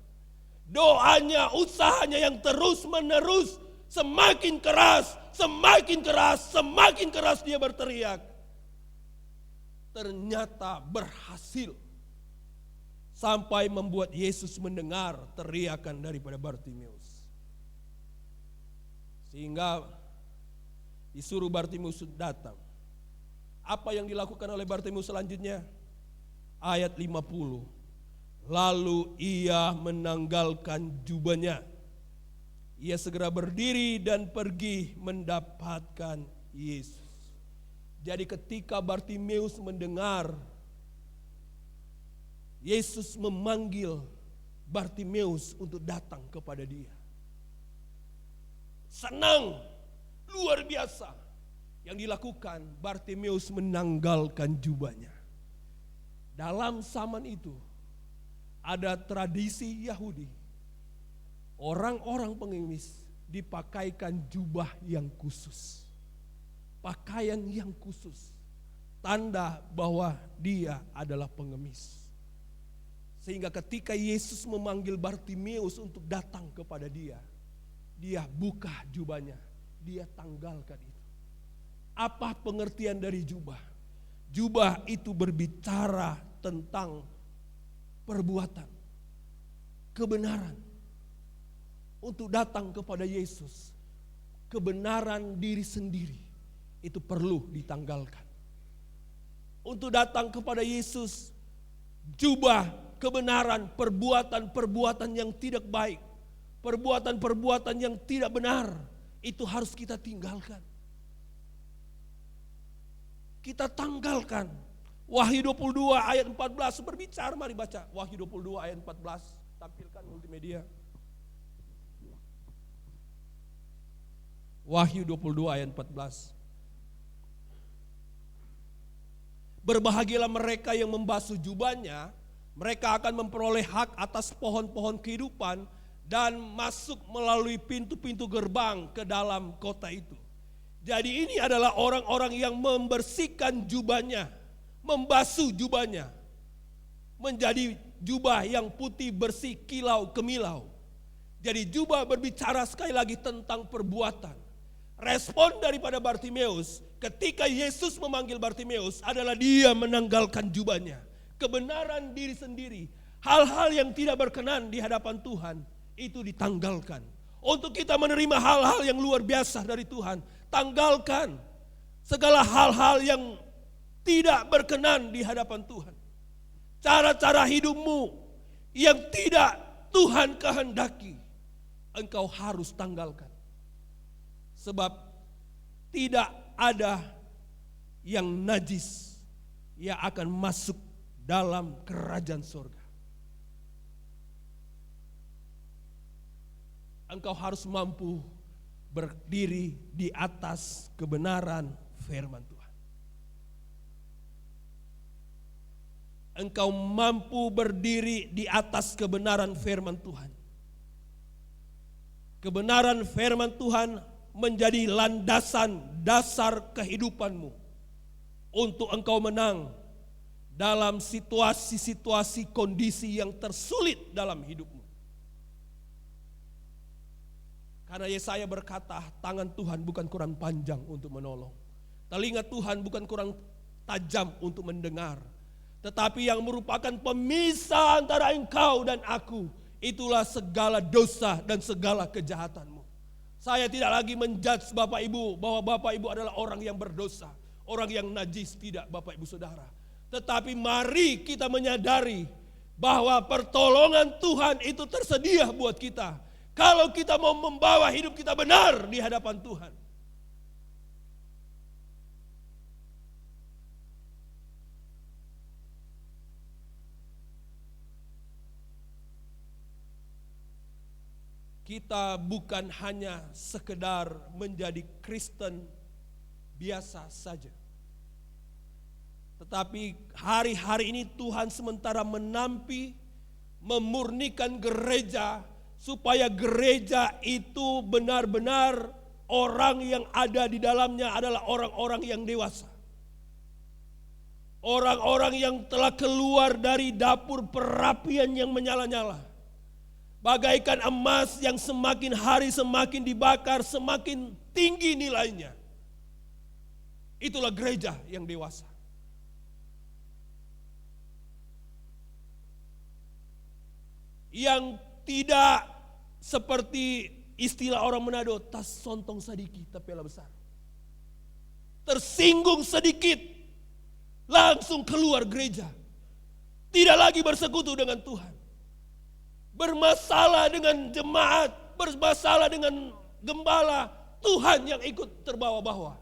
Doanya, usahanya yang terus menerus, semakin keras dia berteriak. Ternyata berhasil. Sampai membuat Yesus mendengar teriakan daripada Bartimeus. Sehingga disuruh Bartimeus datang. Apa yang dilakukan oleh Bartimeus selanjutnya? Ayat 50. Lalu ia menanggalkan jubahnya. Ia segera berdiri dan pergi mendapatkan Yesus. Jadi ketika Bartimeus mendengar Yesus memanggil Bartimeus untuk datang kepada dia, senang, luar biasa. Yang dilakukan, Bartimeus menanggalkan jubahnya. Dalam zaman itu ada tradisi Yahudi. Orang-orang pengemis dipakaikan jubah yang khusus. Pakaian yang khusus. Tanda bahwa dia adalah pengemis. Sehingga ketika Yesus memanggil Bartimeus untuk datang kepada dia, dia buka jubahnya, dia tanggalkan itu. Apa pengertian dari jubah? Jubah itu berbicara tentang perbuatan, kebenaran. Untuk datang kepada Yesus, kebenaran diri sendiri itu perlu ditanggalkan. Untuk datang kepada Yesus, jubah, kebenaran, perbuatan-perbuatan yang tidak baik, perbuatan-perbuatan yang tidak benar, itu harus kita tinggalkan. Kita tanggalkan. Wahyu 22 ayat 14 berbicara, mari baca. Wahyu 22 ayat 14, tampilkan multimedia. Wahyu 22 ayat 14. Berbahagialah mereka yang membasuh jubahnya, mereka akan memperoleh hak atas pohon-pohon kehidupan dan masuk melalui pintu-pintu gerbang ke dalam kota itu. Jadi ini adalah orang-orang yang membersihkan jubahnya, membasuh jubahnya, menjadi jubah yang putih bersih kilau kemilau. Jadi jubah berbicara sekali lagi tentang perbuatan. Respon daripada Bartimeus ketika Yesus memanggil Bartimeus adalah dia menanggalkan jubahnya. Kebenaran diri sendiri, hal-hal yang tidak berkenan di hadapan Tuhan itu ditanggalkan. Untuk kita menerima hal-hal yang luar biasa dari Tuhan, tanggalkan segala hal-hal yang tidak berkenan di hadapan Tuhan. Cara-cara hidupmu yang tidak Tuhan kehendaki, engkau harus tanggalkan. Sebab tidak ada yang najis yang akan masuk dalam kerajaan surga. Engkau harus mampu berdiri di atas kebenaran firman Tuhan. Engkau mampu berdiri di atas kebenaran firman Tuhan. Kebenaran firman Tuhan menjadi landasan dasar kehidupanmu. untuk engkau menang dalam situasi-situasi kondisi yang tersulit dalam hidupmu. Karena Yesaya berkata, tangan Tuhan bukan kurang panjang untuk menolong. Telinga Tuhan bukan kurang tajam untuk mendengar. Tetapi yang merupakan pemisah antara engkau dan aku, itulah segala dosa dan segala kejahatanmu. Saya tidak lagi menjudge Bapak Ibu bahwa Bapak Ibu adalah orang yang berdosa, orang yang najis, tidak Bapak Ibu Saudara. Tetapi mari kita menyadari bahwa pertolongan Tuhan itu tersedia buat kita. Kalau kita mau membawa hidup kita benar di hadapan Tuhan. Kita bukan hanya sekedar menjadi Kristen biasa saja. Tetapi hari-hari ini Tuhan sementara menampi, memurnikan gereja, supaya gereja itu benar-benar orang yang ada di dalamnya adalah orang-orang yang dewasa. Orang-orang yang telah keluar dari dapur perapian yang menyala-nyala. Bagaikan emas yang semakin hari semakin dibakar, semakin tinggi nilainya. Itulah gereja yang dewasa. Yang tidak seperti istilah orang Manado, tas sontong sedikit tapi lah besar. Tersinggung sedikit, langsung keluar gereja. Tidak lagi bersekutu dengan Tuhan. Bermasalah dengan jemaat, bermasalah dengan gembala, Tuhan yang ikut terbawa-bawa.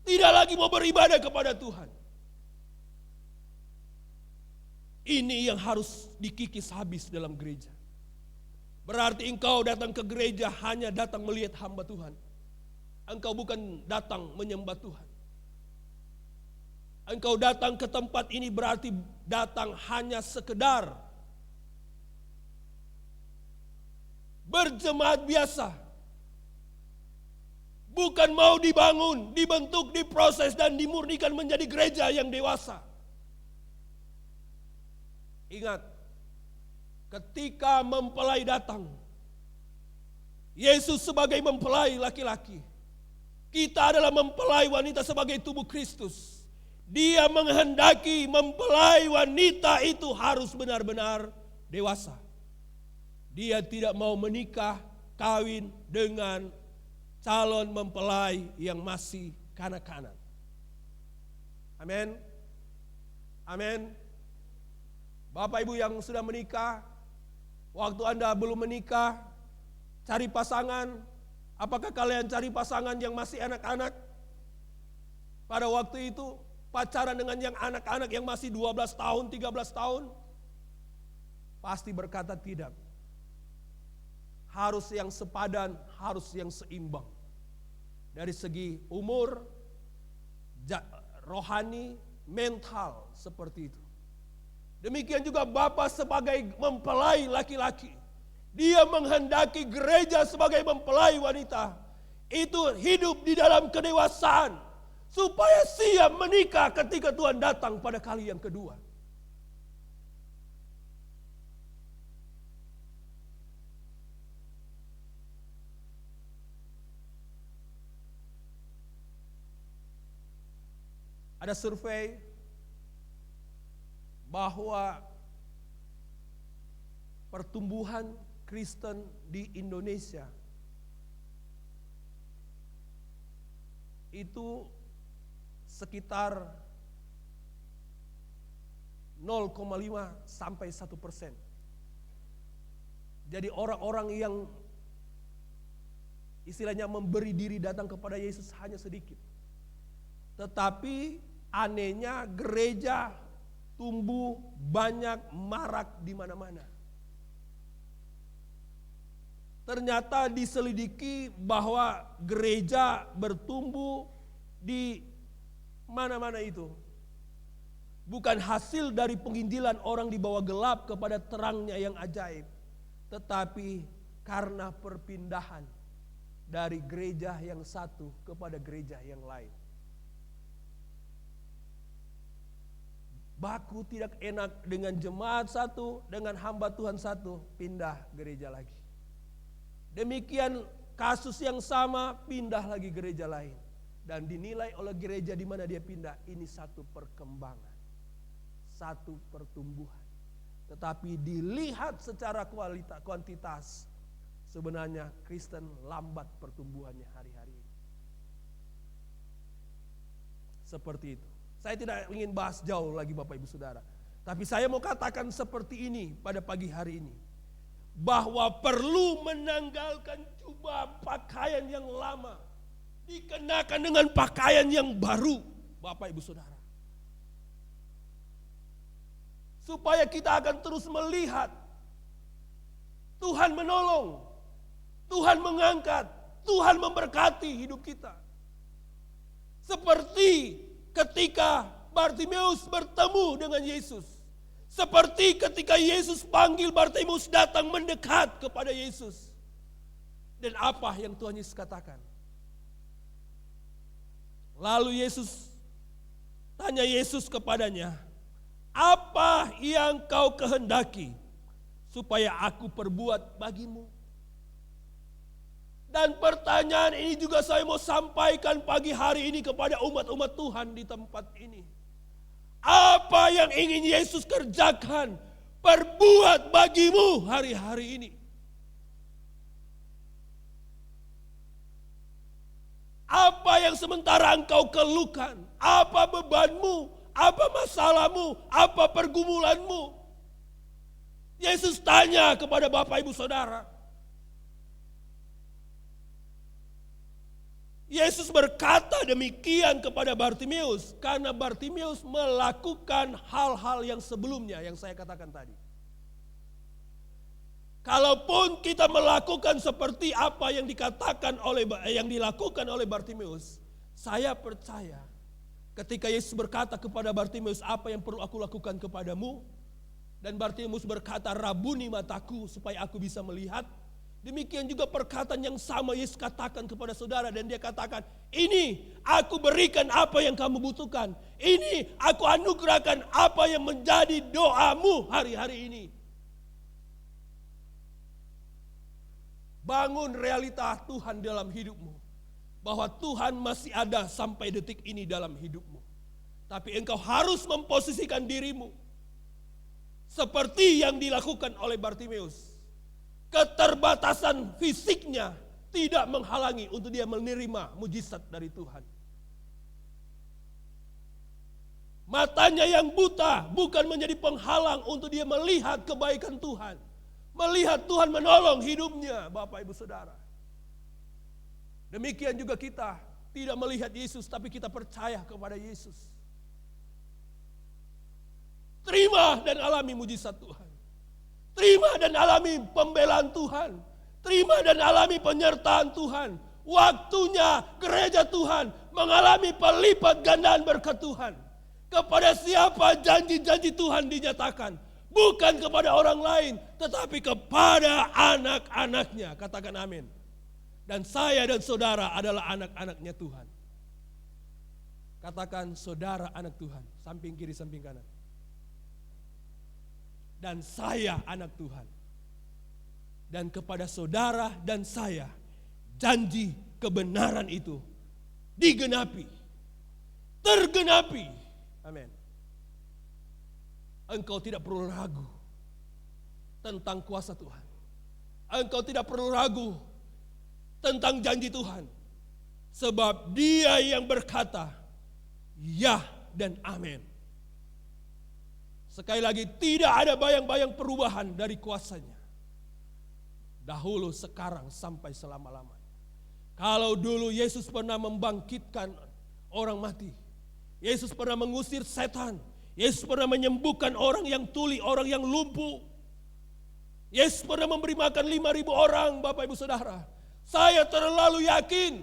Tidak lagi mau beribadah kepada Tuhan. Ini yang harus dikikis habis dalam gereja. Berarti engkau datang ke gereja hanya datang melihat hamba Tuhan. Engkau bukan datang menyembah Tuhan. Engkau datang ke tempat ini berarti datang hanya sekedar berjemaat biasa. Bukan mau dibangun, dibentuk, diproses dan dimurnikan menjadi gereja yang dewasa. Ingat, ketika mempelai datang, Yesus sebagai mempelai laki-laki, kita adalah mempelai wanita sebagai tubuh Kristus. Dia menghendaki mempelai wanita itu harus benar-benar dewasa. Dia tidak mau menikah, kawin dengan calon mempelai yang masih kanak-kanak. Amin. Amin. Bapak Ibu yang sudah menikah, waktu Anda belum menikah, cari pasangan. Apakah kalian cari pasangan yang masih anak-anak? Pada waktu itu pacaran dengan yang anak-anak yang masih 12 tahun, 13 tahun? Pasti berkata tidak. Harus yang sepadan, harus yang seimbang. Dari segi umur, rohani, mental, seperti itu. Demikian juga Bapa sebagai mempelai laki-laki. Dia menghendaki gereja sebagai mempelai wanita. Itu hidup di dalam kedewasaan. Supaya siap menikah ketika Tuhan datang pada kali yang kedua. Ada survei bahwa pertumbuhan Kristen di Indonesia itu sekitar 0,5 sampai 1%. Jadi orang-orang yang istilahnya memberi diri datang kepada Yesus hanya sedikit. Tetapi anehnya gereja tumbuh banyak, marak di mana-mana. Ternyata diselidiki bahwa gereja bertumbuh di mana-mana itu bukan hasil dari penginjilan orang di bawah gelap kepada terangnya yang ajaib, tetapi karena perpindahan dari gereja yang satu kepada gereja yang lain. baku tidak enak dengan jemaat satu, dengan hamba Tuhan satu, pindah gereja lagi. Demikian kasus yang sama, pindah lagi gereja lain. Dan dinilai oleh gereja di mana dia pindah, ini satu perkembangan, satu pertumbuhan. Tetapi dilihat secara kuantitas, sebenarnya Kristen lambat pertumbuhannya hari-hari ini. Seperti itu. Saya tidak ingin bahas jauh lagi Bapak Ibu Saudara. Tapi saya mau katakan seperti ini pada pagi hari ini. Bahwa perlu menanggalkan jubah pakaian yang lama. Dikenakan dengan pakaian yang baru Bapak Ibu Saudara. Supaya kita akan terus melihat Tuhan menolong, Tuhan mengangkat, Tuhan memberkati hidup kita. Seperti ketika Bartimeus bertemu dengan Yesus. Seperti ketika Yesus panggil Bartimeus datang mendekat kepada Yesus. Dan apa yang Tuhan Yesus katakan? Lalu Yesus tanya Yesus kepadanya, apa yang kau kehendaki supaya aku perbuat bagimu? Dan pertanyaan ini juga saya mau sampaikan pagi hari ini kepada umat-umat Tuhan di tempat ini. Apa yang ingin Yesus kerjakan, perbuat bagimu hari-hari ini? Apa yang sementara engkau keluhkan? Apa bebanmu? Apa masalahmu? Apa pergumulanmu? Yesus tanya kepada Bapak Ibu Saudara. Yesus berkata demikian kepada Bartimeus karena Bartimeus melakukan hal-hal yang sebelumnya yang saya katakan tadi. Kalaupun kita melakukan seperti apa yang dilakukan oleh Bartimeus, saya percaya ketika Yesus berkata kepada Bartimeus, apa yang perlu aku lakukan kepadamu? Dan Bartimeus berkata, rabuni mataku supaya aku bisa melihat. Demikian juga perkataan yang sama Yesus katakan kepada saudara, dan dia katakan, ini aku berikan apa yang kamu butuhkan. Ini aku anugerahkan apa yang menjadi doamu hari-hari ini. Bangun realita Tuhan dalam hidupmu. Bahwa Tuhan masih ada sampai detik ini dalam hidupmu. Tapi engkau harus memposisikan dirimu seperti yang dilakukan oleh Bartimeus. Keterbatasan fisiknya tidak menghalangi untuk dia menerima mujizat dari Tuhan. Matanya yang buta bukan menjadi penghalang untuk dia melihat kebaikan Tuhan. Melihat Tuhan menolong hidupnya, Bapak Ibu Saudara. Demikian juga kita tidak melihat Yesus, tapi kita percaya kepada Yesus. Terima dan alami mujizat Tuhan. Terima dan alami pembelaan Tuhan. Terima dan alami penyertaan Tuhan. Waktunya gereja Tuhan mengalami pelipat gandaan berkat Tuhan. Kepada siapa janji-janji Tuhan dinyatakan. Bukan kepada orang lain, tetapi kepada anak-anaknya. Katakan amin. Dan saya dan saudara adalah anak-anaknya Tuhan. Katakan saudara anak Tuhan. Samping kiri, samping kanan. Dan saya anak Tuhan. Dan kepada saudara dan saya, janji kebenaran itu digenapi. Tergenapi. Amin. Engkau tidak perlu ragu tentang kuasa Tuhan. Engkau tidak perlu ragu tentang janji Tuhan. Sebab Dia yang berkata, ya dan amin. Sekali lagi, tidak ada bayang-bayang perubahan dari kuasanya. Dahulu, sekarang, sampai selama-lamanya. Kalau dulu Yesus pernah membangkitkan orang mati. Yesus pernah mengusir setan. Yesus pernah menyembuhkan orang yang tuli, orang yang lumpuh. Yesus pernah memberi makan 5.000 orang, Bapak Ibu Saudara. Saya terlalu yakin,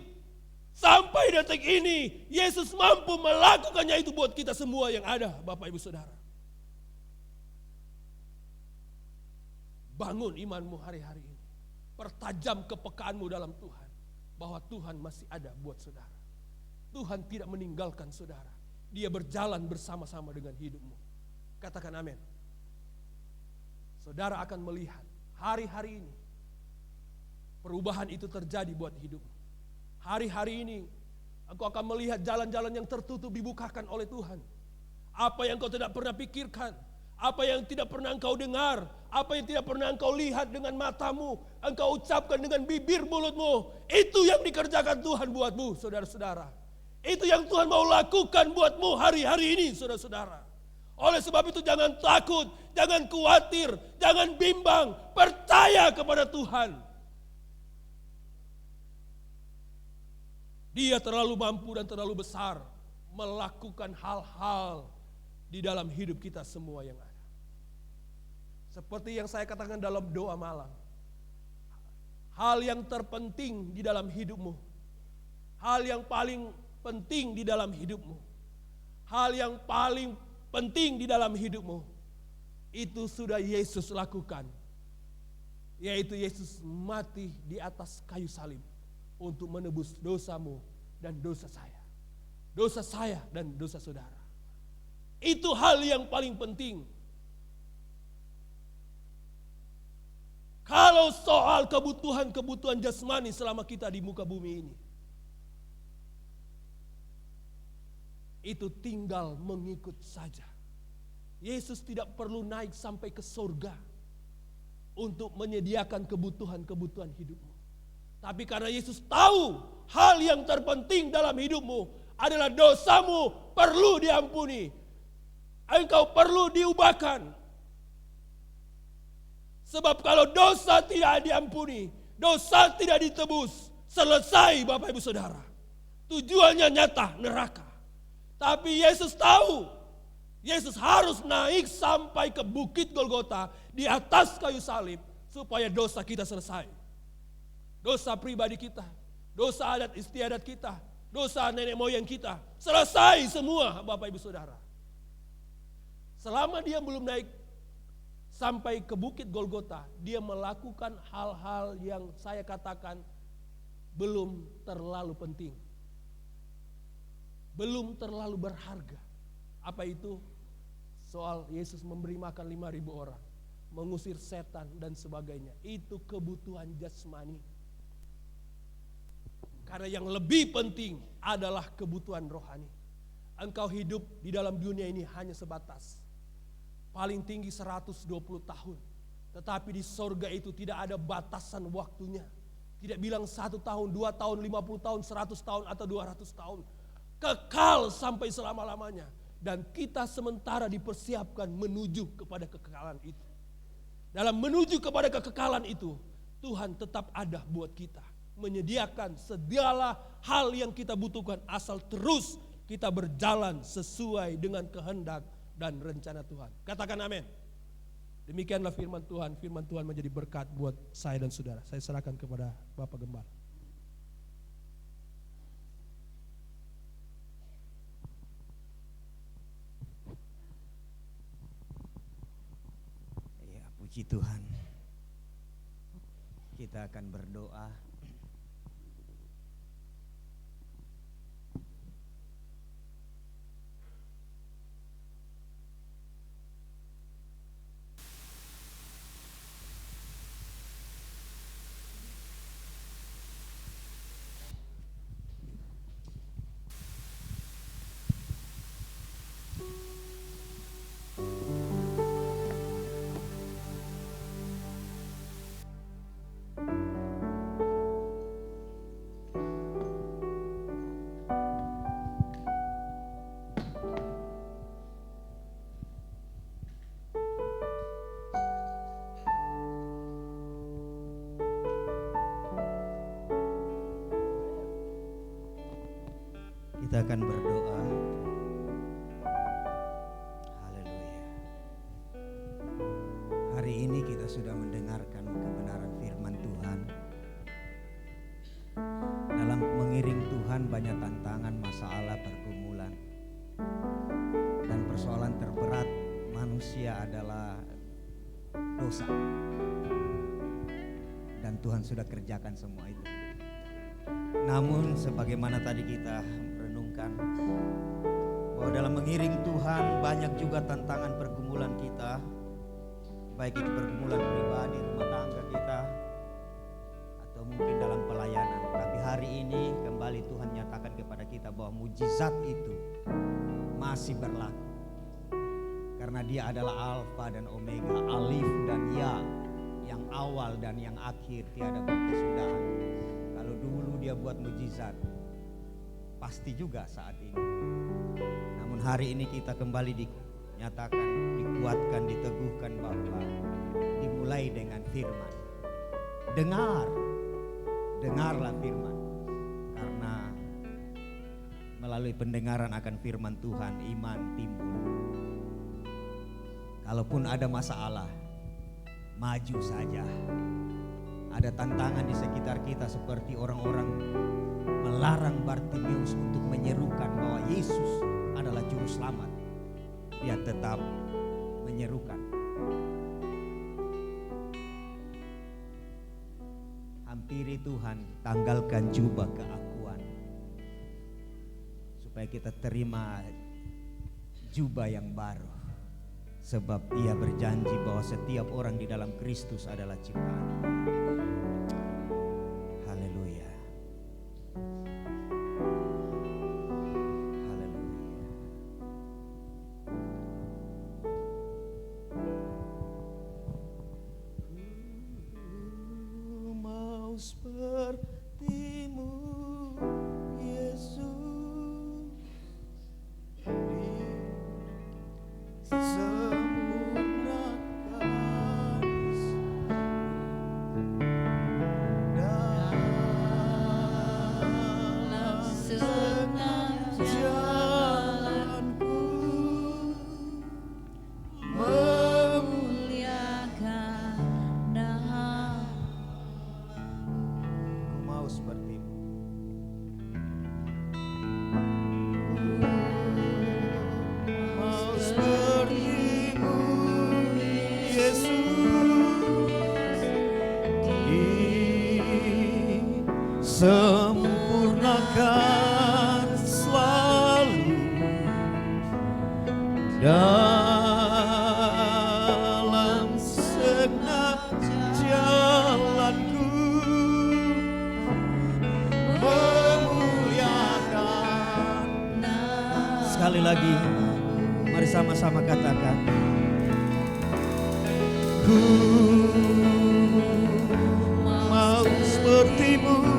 sampai detik ini, Yesus mampu melakukannya itu buat kita semua yang ada, Bapak Ibu Saudara. Bangun imanmu hari-hari ini. Pertajam kepekaanmu dalam Tuhan. Bahwa Tuhan masih ada buat saudara. Tuhan tidak meninggalkan saudara. Dia berjalan bersama-sama dengan hidupmu. Katakan amin. Saudara akan melihat hari-hari ini perubahan itu terjadi buat hidupmu. Hari-hari ini engkau akan melihat jalan-jalan yang tertutup dibukakan oleh Tuhan. Apa yang engkau tidak pernah pikirkan, apa yang tidak pernah engkau dengar, apa yang tidak pernah engkau lihat dengan matamu, engkau ucapkan dengan bibir mulutmu, itu yang dikerjakan Tuhan buatmu, saudara-saudara. Itu yang Tuhan mau lakukan buatmu hari-hari ini, saudara-saudara. Oleh sebab itu jangan takut, jangan khawatir, jangan bimbang, percaya kepada Tuhan. Dia terlalu mampu dan terlalu besar melakukan hal-hal di dalam hidup kita semua yang ada. Seperti yang saya katakan dalam doa malam. Hal yang terpenting di dalam hidupmu. Hal yang paling penting di dalam hidupmu. Hal yang paling penting di dalam hidupmu. Itu sudah Yesus lakukan. Yaitu Yesus mati di atas kayu salib. Untuk menebus dosamu dan dosa saya. Dosa saya dan dosa saudara. Itu hal yang paling penting. Kalau soal kebutuhan jasmani selama kita di muka bumi ini, itu tinggal mengikut saja. Yesus tidak perlu naik sampai ke surga untuk menyediakan kebutuhan-kebutuhan hidupmu. Tapi karena Yesus tahu hal yang terpenting dalam hidupmu adalah dosamu perlu diampuni. Engkau perlu diubahkan. Sebab kalau dosa tidak diampuni, dosa tidak ditebus, selesai Bapak Ibu Saudara. Tujuannya nyata, neraka. Tapi Yesus tahu, Yesus harus naik sampai ke bukit Golgota di atas kayu salib supaya dosa kita selesai. Dosa pribadi kita, dosa adat istiadat kita, dosa nenek moyang kita, selesai semua Bapak Ibu Saudara. Selama dia belum naik sampai ke bukit Golgota, dia melakukan hal-hal yang saya katakan belum terlalu penting. Belum terlalu berharga. Apa itu? Soal Yesus memberi makan 5.000 orang, mengusir setan dan sebagainya. Itu kebutuhan jasmani. Karena yang lebih penting adalah kebutuhan rohani. Engkau hidup di dalam dunia ini hanya sebatas. Paling tinggi 120 tahun. Tetapi di sorga itu tidak ada batasan waktunya. Tidak bilang 1 tahun, 2 tahun, 50 tahun, 100 tahun atau 200 tahun. Kekal sampai selama-lamanya. Dan kita sementara dipersiapkan menuju kepada kekekalan itu. Dalam menuju kepada kekekalan itu, Tuhan tetap ada buat kita. Menyediakan segala hal yang kita butuhkan asal terus kita berjalan sesuai dengan kehendak dan rencana Tuhan. Katakan amin. Demikianlah firman Tuhan. Firman Tuhan menjadi berkat buat saya dan saudara. Saya serahkan kepada Bapak Gembala. Ya, puji Tuhan. Kita akan berdoa. Kita akan berdoa. Haleluya. Hari ini kita sudah mendengarkan kebenaran firman Tuhan. Dalam mengiring Tuhan banyak tantangan, masalah, pergumulan. Dan persoalan terberat manusia adalah dosa. Dan Tuhan sudah kerjakan semua itu. Namun sebagaimana tadi kita renungkan bahwa dalam mengiring Tuhan banyak juga tantangan pergumulan kita, baik itu pergumulan pribadi, rumah tangga kita, atau mungkin dalam pelayanan. Tapi hari ini kembali Tuhan nyatakan kepada kita bahwa mujizat itu masih berlaku. Karena Dia adalah Alfa dan Omega, Alif dan Ya, yang awal dan yang akhir, tiada berkesudahan. Kalau dulu Dia buat mujizat, pasti juga saat ini. Namun hari ini kita kembali dinyatakan, dikuatkan, diteguhkan bahwa dimulai dengan firman. Dengarlah firman. Karena melalui pendengaran akan firman Tuhan, iman timbul. Kalaupun ada masalah, maju saja. Ada tantangan di sekitar kita seperti orang-orang melarang Bartimeus untuk menyerukan bahwa Yesus adalah juru selamat. Dia tetap menyerukan. Hampiri Tuhan, tanggalkan jubah keakuan, supaya kita terima jubah yang baru. Sebab Ia berjanji bahwa setiap orang di dalam Kristus adalah ciptaan. Haleluya. Haleluya. Ku mau seperti-Mu, Yesus. Sempurnakan selalu dalam segenap jalanku, memuliakan. Sekali lagi, mari sama-sama katakan, ku mau seperti-Mu,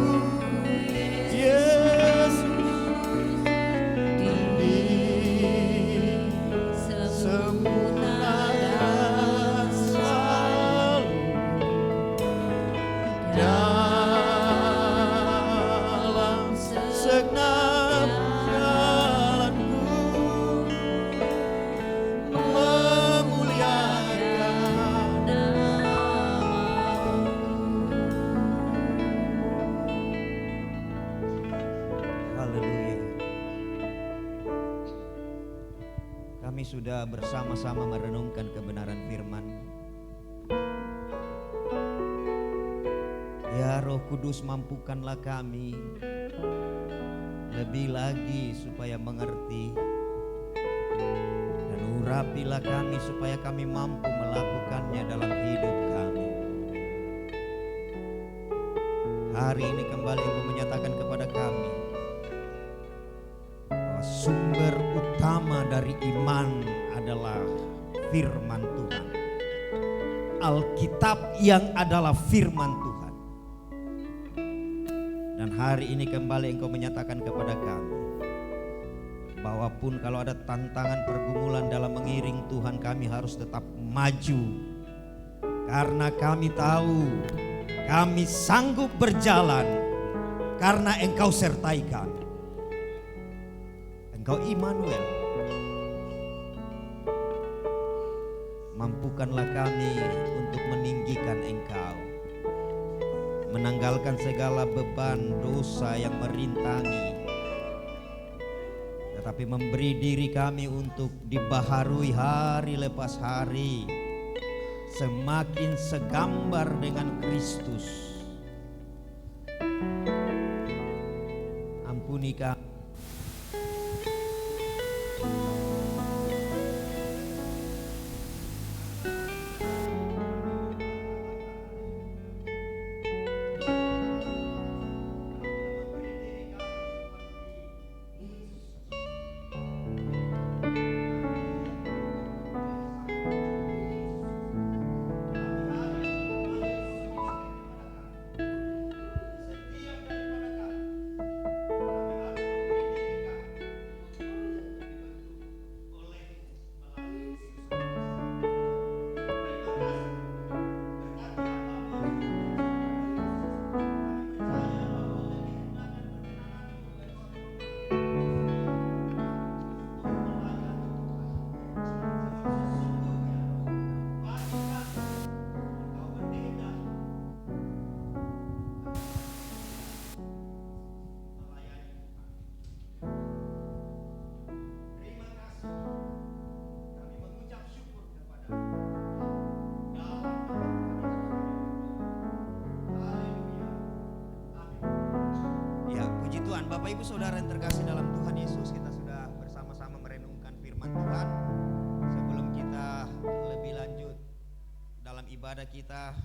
sudah bersama-sama merenungkan kebenaran firman. Ya Roh Kudus, mampukanlah kami lebih lagi supaya mengerti, dan urapilah kami supaya kami mampu melakukannya dalam hidup kami. Hari ini kembali Engkau menyatakan kepada kami bahwa sumber utama dari iman adalah firman Tuhan. Alkitab yang adalah firman Tuhan. Dan hari ini kembali Engkau menyatakan kepada kami bahwa pun kalau ada tantangan pergumulan dalam mengiring Tuhan, kami harus tetap maju. Karena kami tahu kami sanggup berjalan karena Engkau sertai kami. Engkau Immanuel. Mampukanlah kami untuk meninggikan Engkau, menanggalkan segala beban dosa yang merintangi, tetapi memberi diri kami untuk dibaharui hari lepas hari, semakin segambar dengan Kristus. Ampuni kami Bapak Ibu Saudara yang terkasih dalam Tuhan Yesus, kita sudah bersama-sama merenungkan firman Tuhan. Sebelum kita lebih lanjut dalam ibadah kita,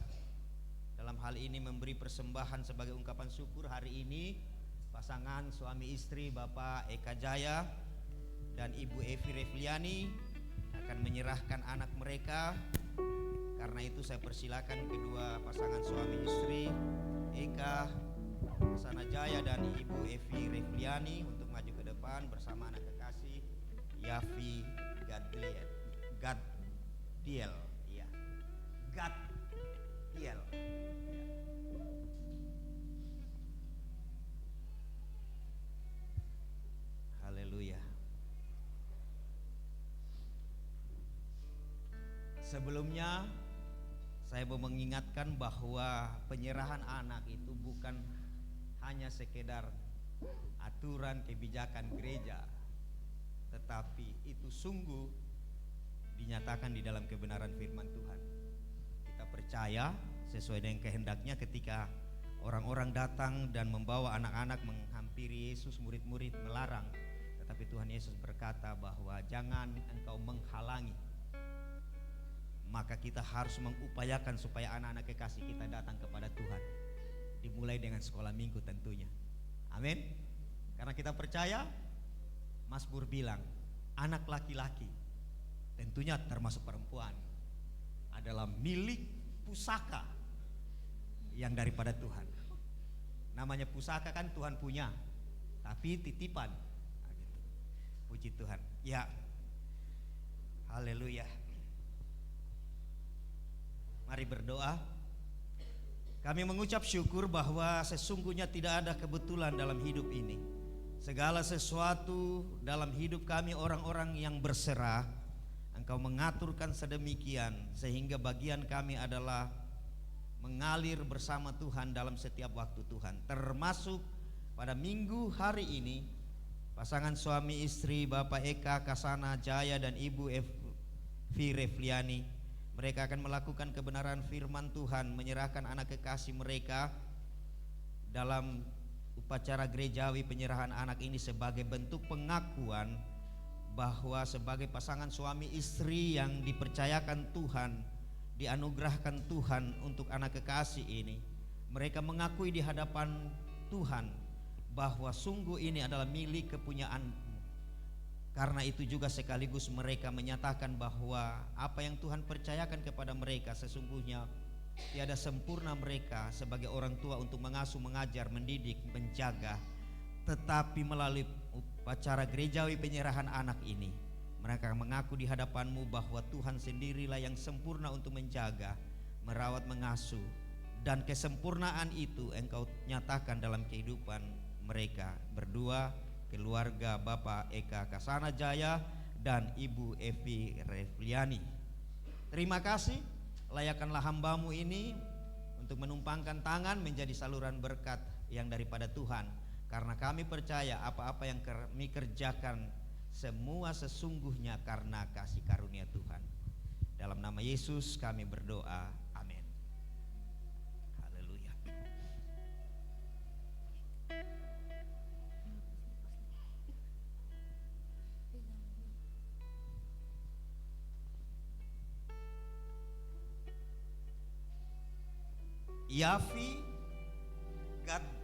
dalam hal ini memberi persembahan sebagai ungkapan syukur, hari ini pasangan suami istri Bapak Eka Jaya dan Ibu Evi Refliani akan menyerahkan anak mereka. Karena itu saya persilakan kedua pasangan suami istri Eka Kasana Jaya dan Ibu Evi Refliani untuk maju ke depan bersama anak kekasih Yafi Gaddiel, ya. Gaddiel. Haleluya. Sebelumnya saya mau mengingatkan bahwa penyerahan anak itu bukan hanya sekedar aturan kebijakan gereja, tetapi itu sungguh dinyatakan di dalam kebenaran firman Tuhan. Kita percaya sesuai dengan kehendaknya ketika orang-orang datang dan membawa anak-anak menghampiri Yesus, murid-murid melarang, tetapi Tuhan Yesus berkata bahwa jangan engkau menghalangi. Maka kita harus mengupayakan supaya anak-anak kekasih kita datang kepada Tuhan. Dimulai dengan sekolah minggu tentunya. Amin. Karena kita percaya, Mazmur bilang, anak laki-laki, tentunya termasuk perempuan, adalah milik pusaka yang daripada Tuhan. Namanya pusaka kan Tuhan punya, tapi titipan. Nah, gitu. Puji Tuhan. Ya. Haleluya. Mari berdoa. Kami mengucap syukur bahwa sesungguhnya tidak ada kebetulan dalam hidup ini. Segala sesuatu dalam hidup kami orang-orang yang berserah, Engkau mengaturkan sedemikian sehingga bagian kami adalah mengalir bersama Tuhan dalam setiap waktu Tuhan. Termasuk pada minggu hari ini, pasangan suami istri Bapak Eka Kasana Jaya dan Ibu Evi Refliani, mereka akan melakukan kebenaran firman Tuhan, menyerahkan anak kekasih mereka dalam upacara gerejawi penyerahan anak ini sebagai bentuk pengakuan bahwa sebagai pasangan suami istri yang dipercayakan Tuhan, dianugerahkan Tuhan untuk anak kekasih ini, mereka mengakui di hadapan Tuhan bahwa sungguh ini adalah milik kepunyaan. Karena itu juga sekaligus mereka menyatakan bahwa apa yang Tuhan percayakan kepada mereka sesungguhnya tiada sempurna mereka sebagai orang tua untuk mengasuh, mengajar, mendidik, menjaga. Tetapi melalui upacara gerejawi penyerahan anak ini, mereka mengaku di hadapan-Mu bahwa Tuhan sendirilah yang sempurna untuk menjaga, merawat, mengasuh. Dan kesempurnaan itu Engkau nyatakan dalam kehidupan mereka berdua, keluarga Bapak Eka Kasana Jaya dan Ibu Evi Refliani. Terima kasih, layakkanlah hamba-Mu ini untuk menumpangkan tangan menjadi saluran berkat yang daripada Tuhan. Karena kami percaya apa-apa yang kami kerjakan semua sesungguhnya karena kasih karunia Tuhan. Dalam nama Yesus kami berdoa, amin. Haleluya. Yafi Gaddiel.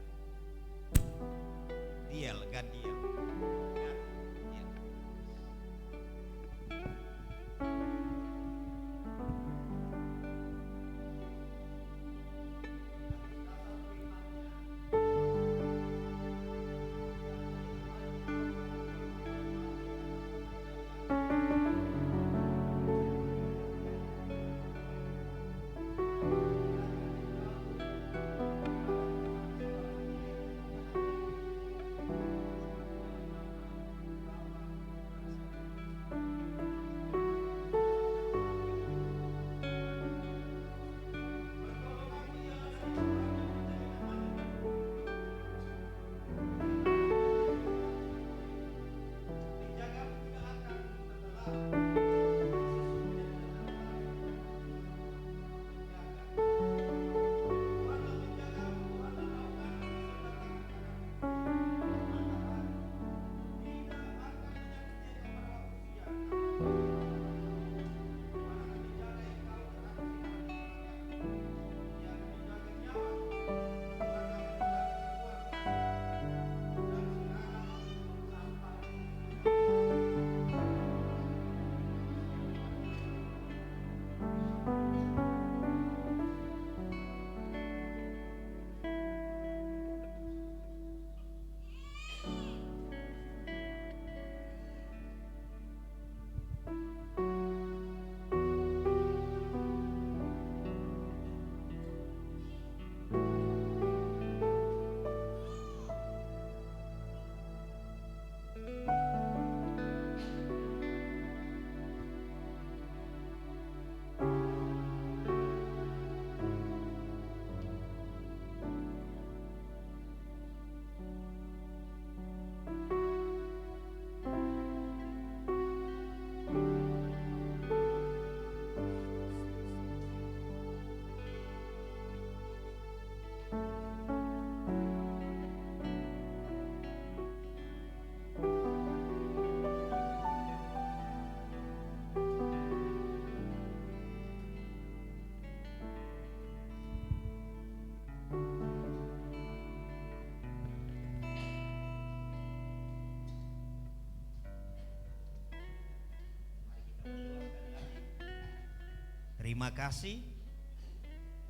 terima kasih,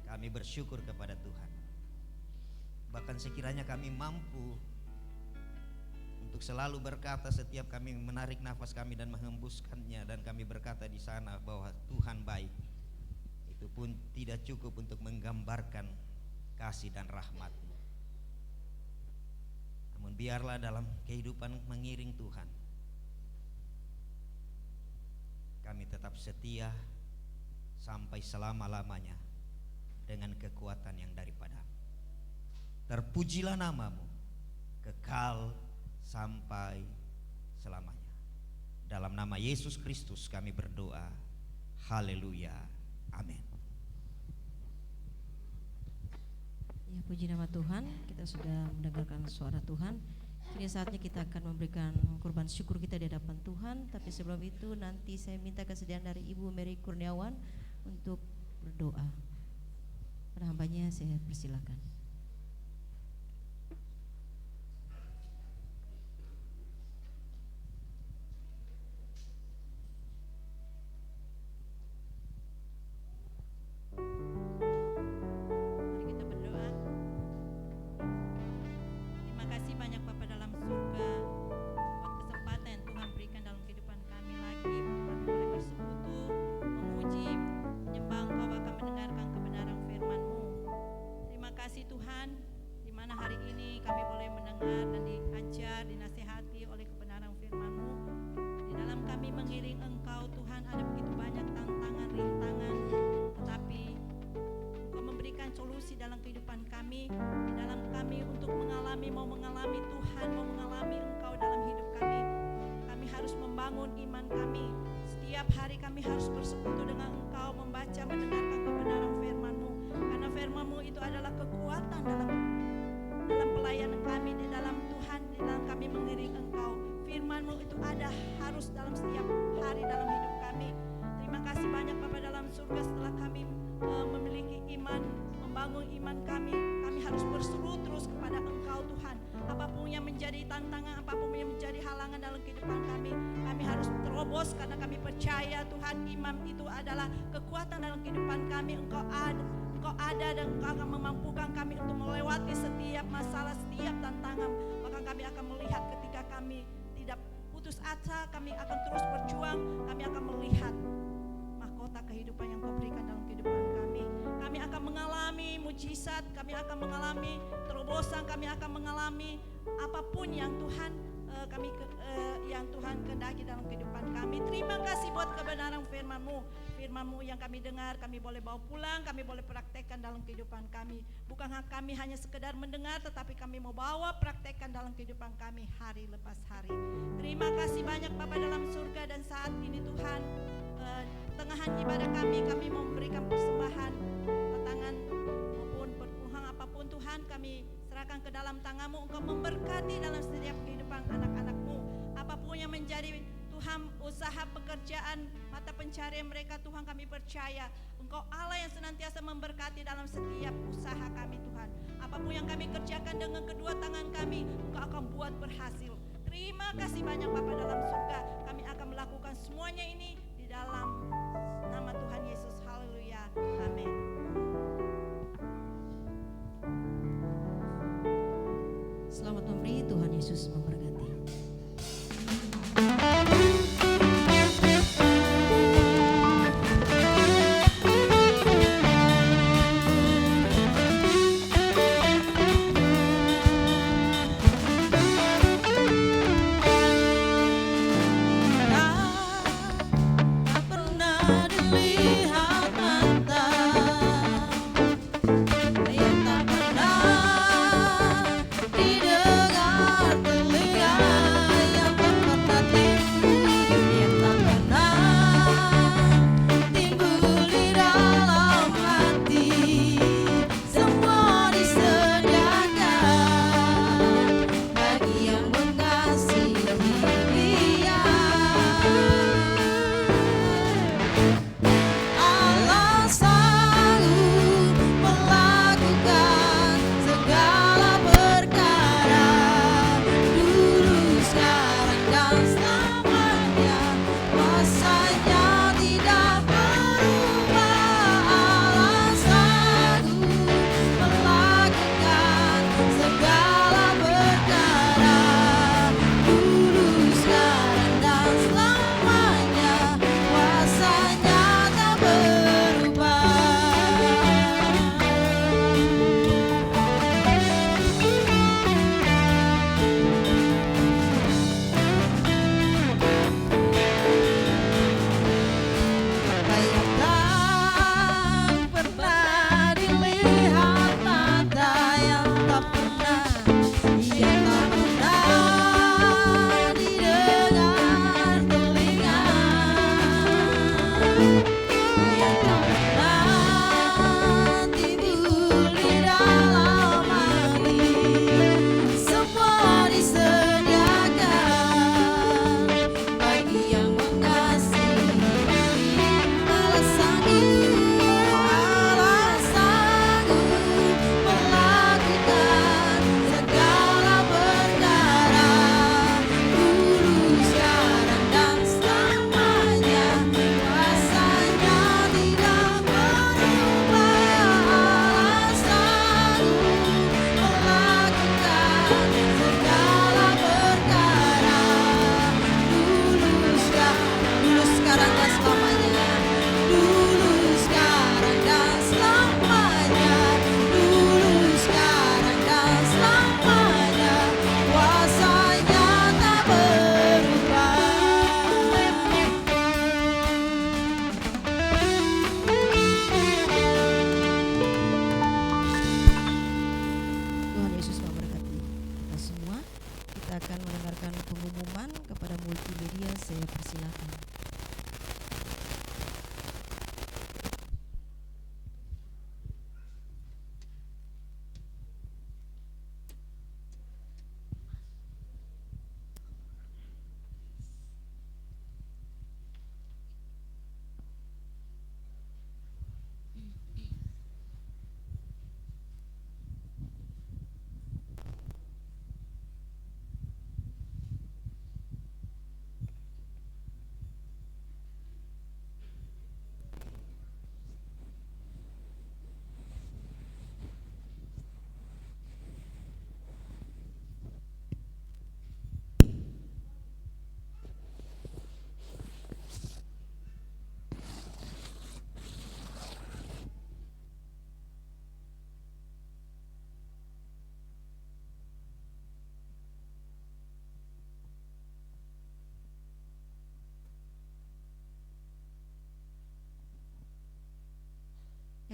kami bersyukur kepada Tuhan. Bahkan sekiranya kami mampu untuk selalu berkata setiap kami menarik nafas kami dan menghembuskannya, dan kami berkata di sana bahwa Tuhan baik, itu pun tidak cukup untuk menggambarkan kasih dan rahmat-Mu. Namun biarlah dalam kehidupan mengiring Tuhan, kami tetap setia sampai selama-lamanya dengan kekuatan yang daripada-Mu. Terpujilah nama-Mu kekal sampai selamanya. Dalam nama Yesus Kristus kami berdoa. Haleluya. Amin. Ya, puji nama Tuhan. Kita sudah mendengarkan suara Tuhan. Kini saatnya kita akan memberikan kurban syukur kita di hadapan Tuhan. Tapi sebelum itu nanti saya minta kesediaan dari Ibu Mary Kurniawan untuk berdoa. Pada hambanya saya persilakan. Mari kita berdoa. Terima kasih banyak Bapa dalam surga buat kesempatan yang Tuhan berikan dalam kehidupan kami lagi. Kami boleh bersekutu, memuji, menyembah Engkau, bahkan mendengarkan kebenaran firman-Mu. Terima kasih Tuhan, di mana hari ini kami boleh mendengar dan diajar, dinasihati oleh kebenaran firman-Mu. Di dalam kami mengiring Engkau Tuhan, ada begitu banyak tantangan, rintangan, tetapi Engkau memberikan solusi dalam kehidupan kami, di dalam kami untuk mau mengalami Tuhan, mau mengalami Engkau dalam hidup kami. Kami harus membangun iman kami. Setiap hari kami harus bersekutu dengan Engkau, membaca, mendengarkan kebenaran firman-Mu, karena firman-Mu itu adalah kekuatan dalam pelayanan kami, di dalam Tuhan, di dalam kami mengiring Engkau. Firman-Mu itu ada harus dalam setiap hari dalam hidup kami. Terima kasih banyak Bapa dalam surga, setelah kami memiliki iman, membangun iman kami harus berseru terus kepada Engkau Tuhan. Apapun yang menjadi tantangan, apapun yang menjadi halangan dalam kehidupan kami harus terobos, karena kami percaya Tuhan, iman itu adalah kekuatan dalam kehidupan kami. Engkau ada dan Engkau akan memampukan kami untuk melewati setiap masalah, setiap tantangan. Bahkan kami akan melihat ketika kami tidak putus asa, kami akan terus berjuang, kami akan melihat mahkota kehidupan yang Kau berikan dalam kehidupan kami. Kami akan mengalami mujizat, kami akan mengalami terobosan, kami akan mengalami apapun yang Tuhan yang Tuhan kehendaki dalam kehidupan kami. Terima kasih buat kebenaran firman-Mu. Firman-Mu yang kami dengar, kami boleh bawa pulang, kami boleh praktekkan dalam kehidupan kami. Bukan kami hanya sekedar mendengar, tetapi kami mau bawa praktekkan dalam kehidupan kami hari lepas hari. Terima kasih banyak Bapa dalam surga, dan saat ini Tuhan, pertengahan ibadah kami mau memberikan persembahan, tangan maupun perpuluhan apapun Tuhan, kami serahkan ke dalam tangan-Mu. Engkau memberkati dalam setiap kehidupan anak-anak-Mu. Apapun yang menjadi Tuhan usaha pekerjaan, mata pencarian mereka Tuhan, kami percaya Engkau Allah yang senantiasa memberkati dalam setiap usaha kami Tuhan. Apapun yang kami kerjakan dengan kedua tangan kami, Engkau akan buat berhasil. Terima kasih banyak Bapa dalam surga. Kami akan melakukan semuanya ini di dalam nama Tuhan Yesus. Haleluya. Amin. Selamat memberi, Tuhan Yesus memberkati. Tak pernah dilihat mata, yang tak pernah didengar telinga,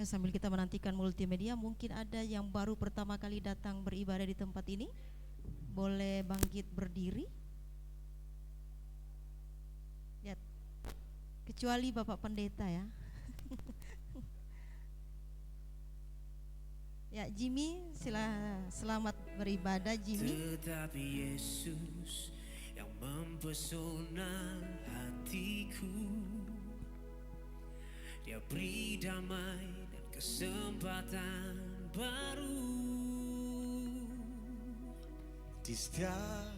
Ya, sambil kita menantikan multimedia, mungkin ada yang baru pertama kali datang beribadah di tempat ini, boleh bangkit berdiri. Ya, kecuali Bapak Pendeta ya. Ya, Jimmy, selamat beribadah Jimmy. Tetapi Yesus yang mempesona hatiku, Dia beri damai dan kesempatan baru. Di setiap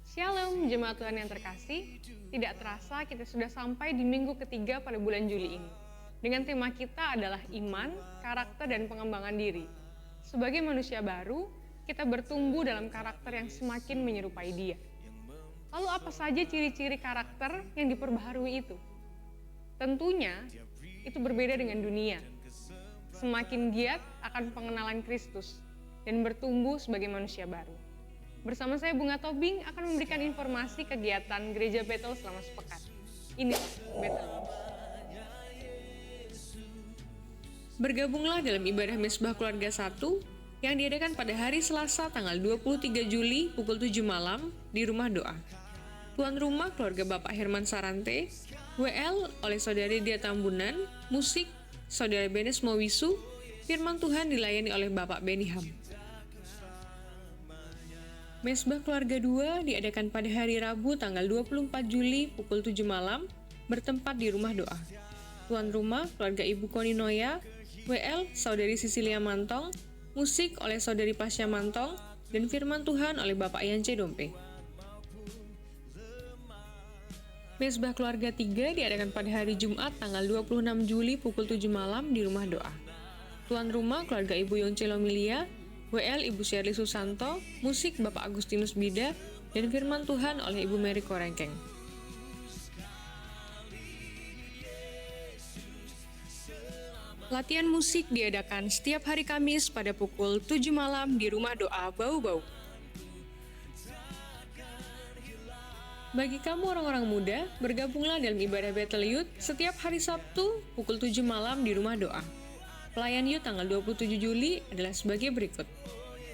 Shalom jemaat Tuhan yang terkasih, tidak terasa kita sudah sampai di minggu ketiga pada bulan Juli ini. Dengan tema kita adalah iman, karakter, dan pengembangan diri. Sebagai manusia baru, kita bertumbuh dalam karakter yang semakin menyerupai Dia. Lalu apa saja ciri-ciri karakter yang diperbaharui itu? Tentunya, itu berbeda dengan dunia. Semakin giat akan pengenalan Kristus dan bertumbuh sebagai manusia baru. Bersama saya Bunga Tobing akan memberikan informasi kegiatan Gereja Bethel selama sepekan. Ini Bethel. Bergabunglah dalam ibadah Mesbah Keluarga 1 yang diadakan pada hari Selasa tanggal 23 Juli pukul 7 malam di Rumah Doa. Tuan rumah keluarga Bapak Herman Sarante, WL oleh Saudari Dia Tambunan, musik Saudara Benes Mowisu, firman Tuhan dilayani oleh Bapak Beniham. Mesbah Keluarga 2 diadakan pada hari Rabu tanggal 24 Juli pukul 7 malam bertempat di Rumah Doa. Tuan rumah keluarga Ibu Koninoya, WL Saudari Sisilia Mantong, musik oleh Saudari Pasya Mantong, dan firman Tuhan oleh Bapak Yance Dompe. Mesbah Keluarga 3 diadakan pada hari Jumat tanggal 26 Juli pukul 7 malam di Rumah Doa. Tuan rumah keluarga Ibu Yonce Lomilia, WL Ibu Shirley Susanto, musik Bapak Agustinus Bida, dan firman Tuhan oleh Ibu Mary Korengkeng. Latihan musik diadakan setiap hari Kamis pada pukul 7 malam di Rumah Doa Bau-Bau. Bagi kamu orang-orang muda, bergabunglah dalam ibadah Bethel Youth setiap hari Sabtu pukul 7 malam di Rumah Doa. Pelayan Youth tanggal 27 Juli adalah sebagai berikut.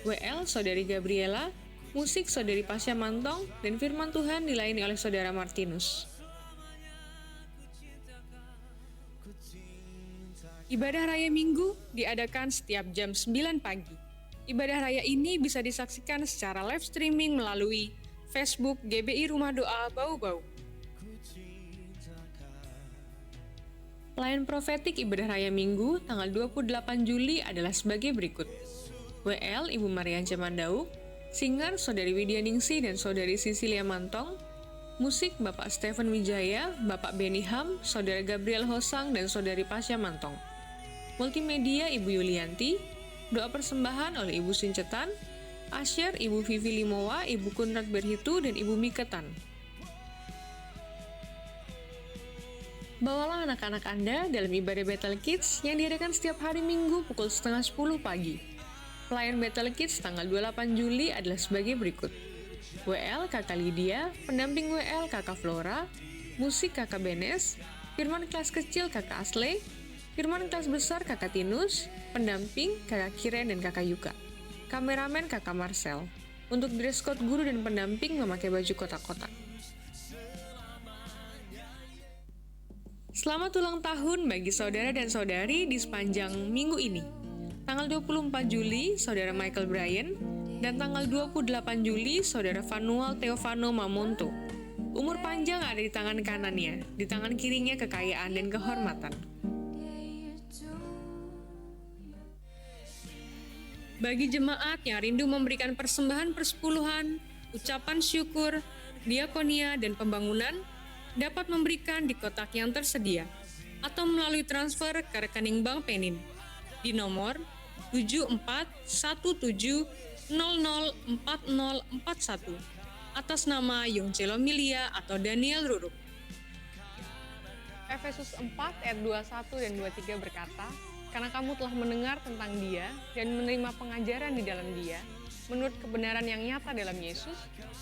WL Saudari Gabriela, musik Saudari Pasya Mantong, dan firman Tuhan dilayani oleh Saudara Martinus. Ibadah Raya Minggu diadakan setiap jam 9 pagi. Ibadah Raya ini bisa disaksikan secara live streaming melalui Facebook GBI Rumah Doa Bau-Bau. Pelayan profetik Ibadah Raya Minggu tanggal 28 Juli adalah sebagai berikut. WL Ibu Mariance Mandauk, singer Saudari Widya Ningsi dan Saudari Sisilia Mantong, musik Bapak Stephen Wijaya, Bapak Beniham, Saudara Gabriel Hosang, dan Saudari Pasya Mantong. Multimedia Ibu Yulianti, doa persembahan oleh Ibu Sincetan, Asyar Ibu Vivi Limowa, Ibu Kunrat Berhitu, dan Ibu Miketan. Bawalah anak-anak Anda dalam ibadah Bethel Kids yang diadakan setiap hari Minggu pukul 9:30 pagi. Pelayan Bethel Kids tanggal 28 Juli adalah sebagai berikut. WL Kakak Lydia, pendamping WL Kakak Flora, musik Kakak Benes, firman kelas kecil Kakak Asle, firman kelas besar Kakak Tinus, pendamping Kakak Kiren dan Kakak Yuka, kameramen Kakak Marcel. Untuk dress code guru dan pendamping memakai baju kotak-kotak. Selamat ulang tahun bagi saudara dan saudari di sepanjang minggu ini. Tanggal 24 Juli, Saudara Michael Bryan, dan tanggal 28 Juli, Saudara Vanual Teofano Mamonto. Umur panjang ada di tangan kanannya, di tangan kirinya kekayaan dan kehormatan. Bagi jemaat yang rindu memberikan persembahan persepuluhan, ucapan syukur, diakonia, dan pembangunan, dapat memberikan di kotak yang tersedia atau melalui transfer ke rekening Bank Penin di nomor 7417004041 atas nama Yonce Lomilia atau Daniel Ruruk. Efesus 4 ayat 21 dan 23 berkata, karena kamu telah mendengar tentang Dia dan menerima pengajaran di dalam Dia, menurut kebenaran yang nyata dalam Yesus,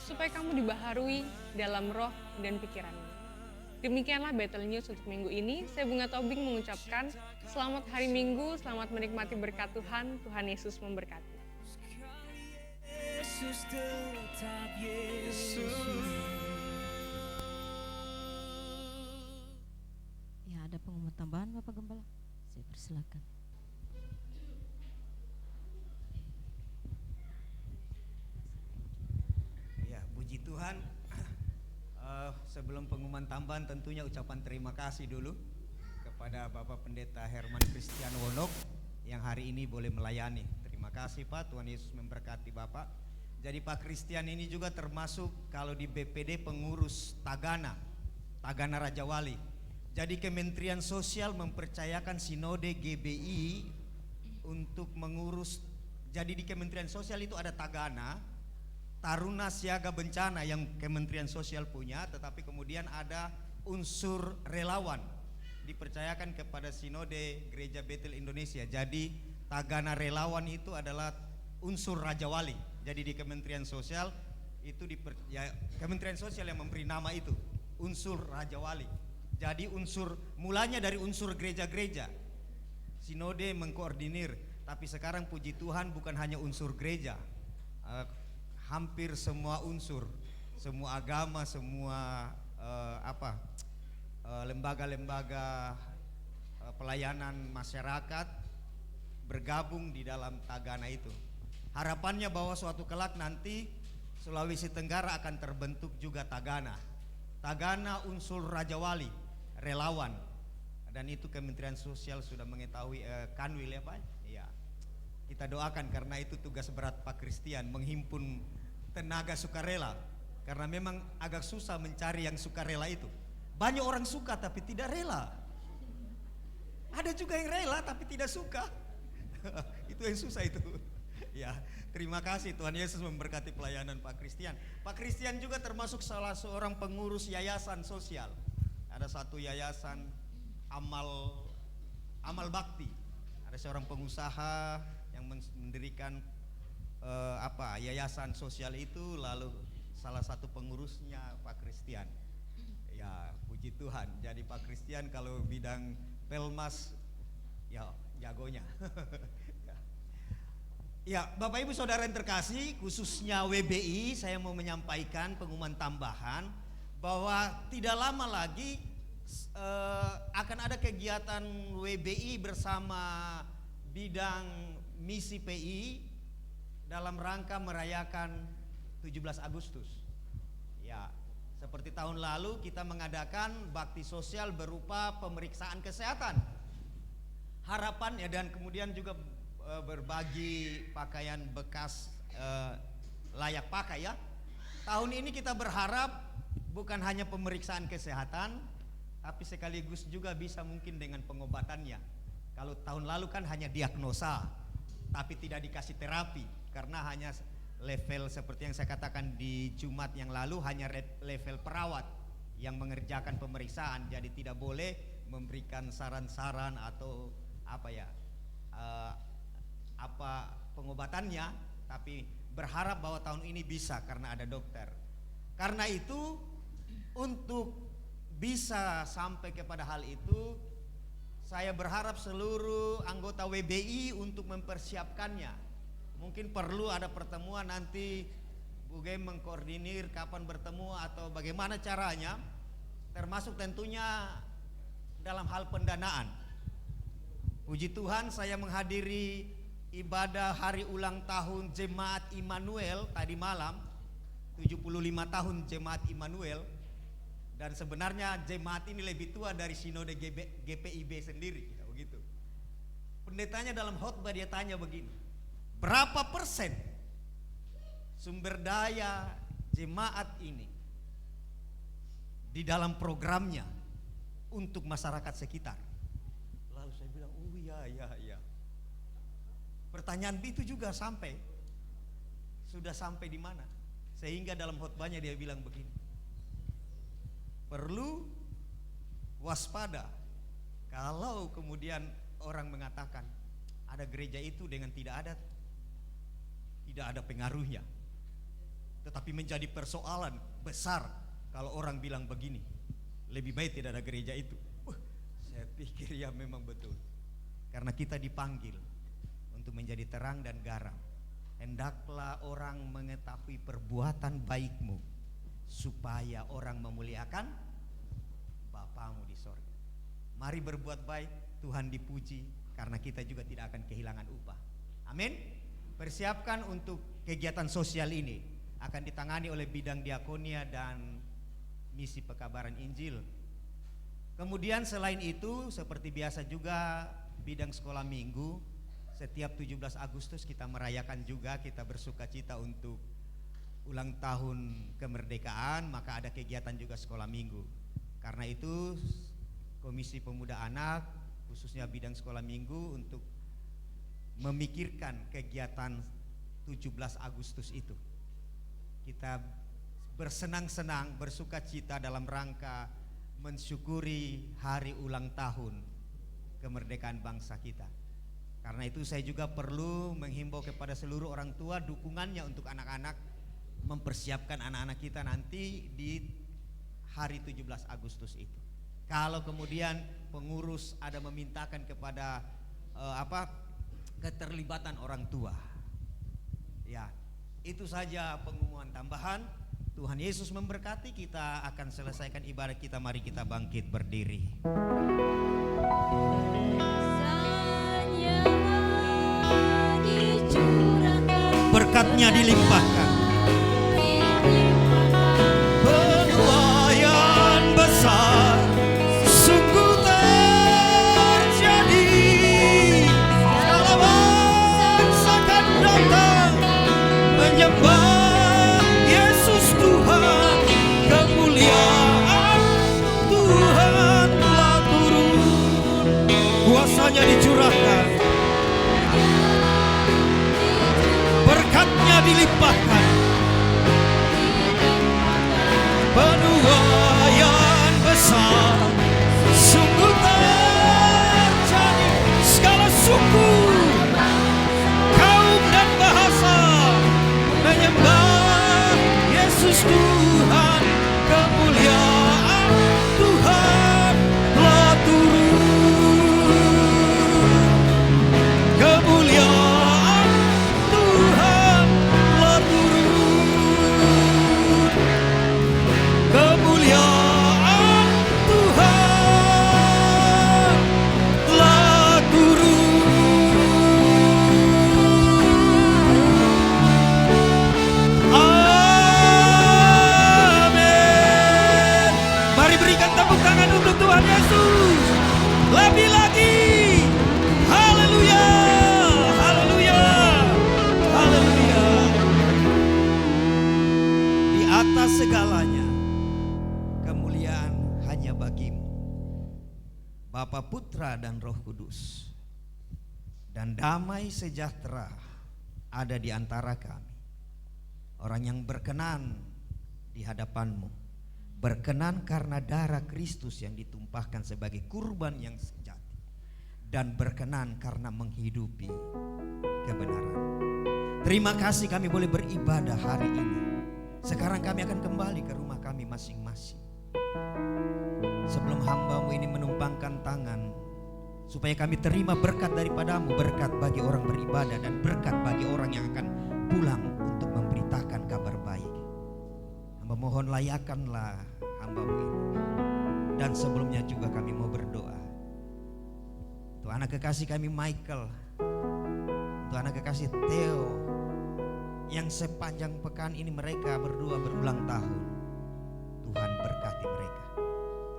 supaya kamu dibaharui dalam roh dan pikiranmu. Demikianlah Battle News untuk minggu ini. Saya Bunga Tobing mengucapkan selamat hari Minggu, selamat menikmati berkat Tuhan. Tuhan Yesus memberkati. Yesus tetap Yesus. Ya, ada pengumuman tambahan Bapak Gembala? Saya persilakan. Ya, puji Tuhan. Sebelum pengumuman tambahan tentunya ucapan terima kasih dulu kepada Bapak Pendeta Herman Christian Wonok yang hari ini boleh melayani. Terima kasih Pak, Tuhan Yesus memberkati Bapak. Jadi Pak Christian ini juga termasuk kalau di BPD pengurus Tagana Raja Wali. Jadi Kementerian Sosial mempercayakan Sinode GBI untuk mengurus. Jadi di Kementerian Sosial itu ada Tagana, Taruna Siaga Bencana yang Kementerian Sosial punya, tetapi kemudian ada unsur relawan dipercayakan kepada Sinode Gereja Betel Indonesia. Jadi Tagana relawan itu adalah unsur Raja Wali. Jadi di Kementerian Sosial itu Kementerian Sosial yang memberi nama itu unsur Raja Wali. Jadi unsur mulanya dari unsur gereja-gereja. Sinode mengkoordinir, tapi sekarang puji Tuhan bukan hanya unsur gereja. Hampir semua unsur, semua agama, semua lembaga-lembaga pelayanan masyarakat bergabung di dalam Tagana itu. Harapannya bahwa suatu kelak nanti Sulawesi Tenggara akan terbentuk juga Tagana. Tagana unsur Raja Wali, relawan. Dan itu Kementerian Sosial sudah mengetahui Kanwil ya Pak. Iya. Kita doakan karena itu tugas berat Pak Christian, menghimpun tenaga sukarela, karena memang agak susah mencari yang sukarela itu. Banyak orang suka tapi tidak rela. Ada juga yang rela tapi tidak suka. Itu yang susah itu. Ya, terima kasih, Tuhan Yesus memberkati pelayanan Pak Christian. Pak Christian juga termasuk salah seorang pengurus yayasan sosial. Ada satu yayasan amal bakti. Ada seorang pengusaha yang mendirikan yayasan sosial itu, lalu salah satu pengurusnya Pak Christian. Ya, puji Tuhan. Jadi Pak Christian kalau bidang pelmas ya jagonya. Ya, Bapak Ibu Saudara yang terkasih, khususnya WBI, saya mau menyampaikan pengumuman tambahan bahwa tidak lama lagi akan ada kegiatan WBI bersama bidang misi PI dalam rangka merayakan 17 Agustus. Ya, seperti tahun lalu kita mengadakan bakti sosial berupa pemeriksaan kesehatan. Harapan ya, dan kemudian juga berbagi pakaian bekas layak pakai ya. Tahun ini kita berharap bukan hanya pemeriksaan kesehatan, tapi sekaligus juga bisa mungkin dengan pengobatannya. Kalau tahun lalu kan hanya diagnosa, tapi tidak dikasih terapi, karena hanya level seperti yang saya katakan di Jumat yang lalu, hanya level perawat yang mengerjakan pemeriksaan. Jadi tidak boleh memberikan saran-saran atau pengobatannya, tapi berharap bahwa tahun ini bisa karena ada dokter. Karena itu untuk bisa sampai kepada hal itu, saya berharap seluruh anggota WBI untuk mempersiapkannya. Mungkin perlu ada pertemuan nanti, Bu Gem mengkoordinir kapan bertemu atau bagaimana caranya, termasuk tentunya dalam hal pendanaan. Puji Tuhan, saya menghadiri ibadah hari ulang tahun Jemaat Immanuel tadi malam, 75 tahun Jemaat Immanuel. Dan sebenarnya jemaat ini lebih tua dari Sinode GPIB sendiri, ya, begitu. Pendetanya dalam khotbah dia tanya begini, berapa persen sumber daya jemaat ini di dalam programnya untuk masyarakat sekitar? Lalu saya bilang, oh iya. Pertanyaan itu juga sudah sampai di mana? Sehingga dalam khotbahnya dia bilang begini, perlu waspada kalau kemudian orang mengatakan ada gereja itu dengan tidak ada pengaruhnya, tetapi menjadi persoalan besar kalau orang bilang begini, Lebih baik tidak ada gereja itu. Saya pikir ya memang betul. Karena kita dipanggil untuk menjadi terang dan garam. Hendaklah orang mengetahui perbuatan baikmu, supaya orang memuliakan Bapamu di sorga. Mari berbuat baik, Tuhan dipuji, karena kita juga tidak akan kehilangan upah. Amin. Persiapkan untuk kegiatan sosial ini. Akan ditangani oleh bidang diakonia dan misi pekabaran Injil. Kemudian selain itu, seperti biasa juga bidang sekolah minggu. Setiap 17 Agustus kita merayakan juga, kita bersuka cita untuk ulang tahun kemerdekaan, maka ada kegiatan juga sekolah minggu. Karena itu Komisi Pemuda Anak, khususnya bidang sekolah minggu, untuk memikirkan kegiatan 17 Agustus itu. Kita bersenang-senang, bersuka cita dalam rangka mensyukuri hari ulang tahun kemerdekaan bangsa kita. Karena itu saya juga perlu menghimbau kepada seluruh orang tua dukungannya untuk anak-anak, mempersiapkan anak-anak kita nanti di hari 17 Agustus itu. Kalau kemudian pengurus ada memintakan kepada keterlibatan orang tua, ya itu saja pengumuman tambahan. Tuhan Yesus memberkati. Kita akan selesaikan ibadah kita. Mari kita bangkit berdiri. Berkatnya dilimpahkan, penuaian besar sungguh terjadi. Segala bangsa akan datang menyembah Yesus Tuhan. Kemuliaan Tuhan telah turun, kuasanya dicurahkan, berkatnya dilimpahkan, penuaian besar sungguh terjadi. Segala suku, kaum dan bahasa menyembah Yesus Tuhan. Kemuliaan Tuhan telah turun, kemuliaan Tuhan telah turun, kemuliaan Tuhan telah turun. Amin. Mari berikan tepuk tangan untuk Tuhan Yesus. Lebih lagi. Haleluya. Haleluya. Haleluya. Di atas segalanya kemuliaan hanya bagimu, Bapa, Putra dan Roh Kudus. Dan damai sejahtera ada di antara kami, orang yang berkenan di hadapanmu, berkenan karena darah Kristus yang ditumpahkan sebagai kurban yang sejati, dan berkenan karena menghidupi kebenaran. Terima kasih kami boleh beribadah hari ini. Sekarang kami akan kembali ke rumah kami masing-masing. Sebelum hamba-Mu ini menumpangkan tangan, supaya kami terima berkat daripadamu, berkat bagi orang beribadah dan berkat bagi orang yang akan pulang untuk memberitakan kabar baik. Hamba mohon layakanlah hamba-Mu ini. Dan sebelumnya juga kami mau berdoa untuk anak kekasih kami Michael, untuk anak kekasih Theo, yang sepanjang pekan ini mereka berdua berulang tahun. Tuhan berkati mereka,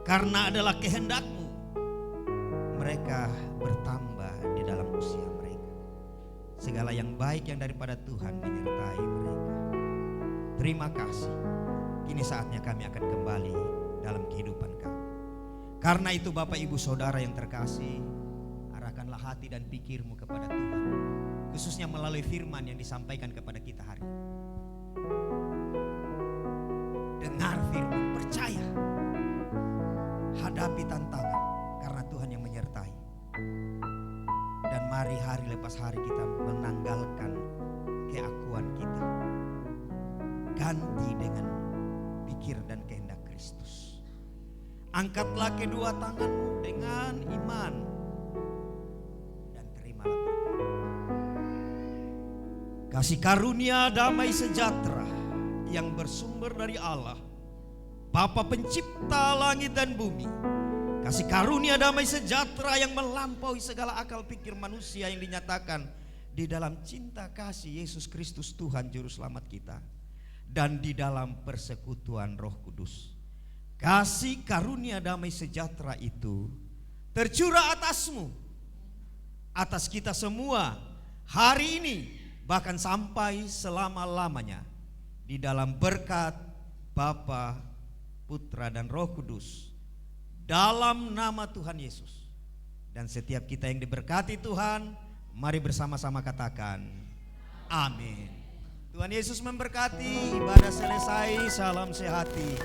karena adalah kehendak-Mu mereka bertambah di dalam usia mereka. Segala yang baik yang daripada Tuhan menyertai mereka. Terima kasih. Kini saatnya kami akan kembali dalam kehidupan kami. Karena itu Bapak Ibu Saudara yang terkasih, arahkanlah hati dan pikirmu kepada Tuhan, khususnya melalui firman yang disampaikan kepada kita hari ini. Dengar firman, percaya, hadapi tantangan, karena Tuhan yang menyertai. Dan mari hari lepas hari kita menanggalkan keakuan kita, ganti dengan pikir dan kehendak Kristus. Angkatlah kedua tanganmu dengan iman dan terimalah berkat. Kasih karunia damai sejahtera yang bersumber dari Allah, Bapa pencipta langit dan bumi. Kasih karunia damai sejahtera yang melampaui segala akal pikir manusia yang dinyatakan di dalam cinta kasih Yesus Kristus Tuhan Juru Selamat kita, dan di dalam persekutuan Roh Kudus. Kasih karunia damai sejahtera itu tercurah atasmu, atas kita semua hari ini, bahkan sampai selama-lamanya, di dalam berkat Bapa, Putra dan Roh Kudus, dalam nama Tuhan Yesus. Dan setiap kita yang diberkati Tuhan, mari bersama-sama katakan amin. Tuhan Yesus memberkati. Ibadah selesai. Salam sehati.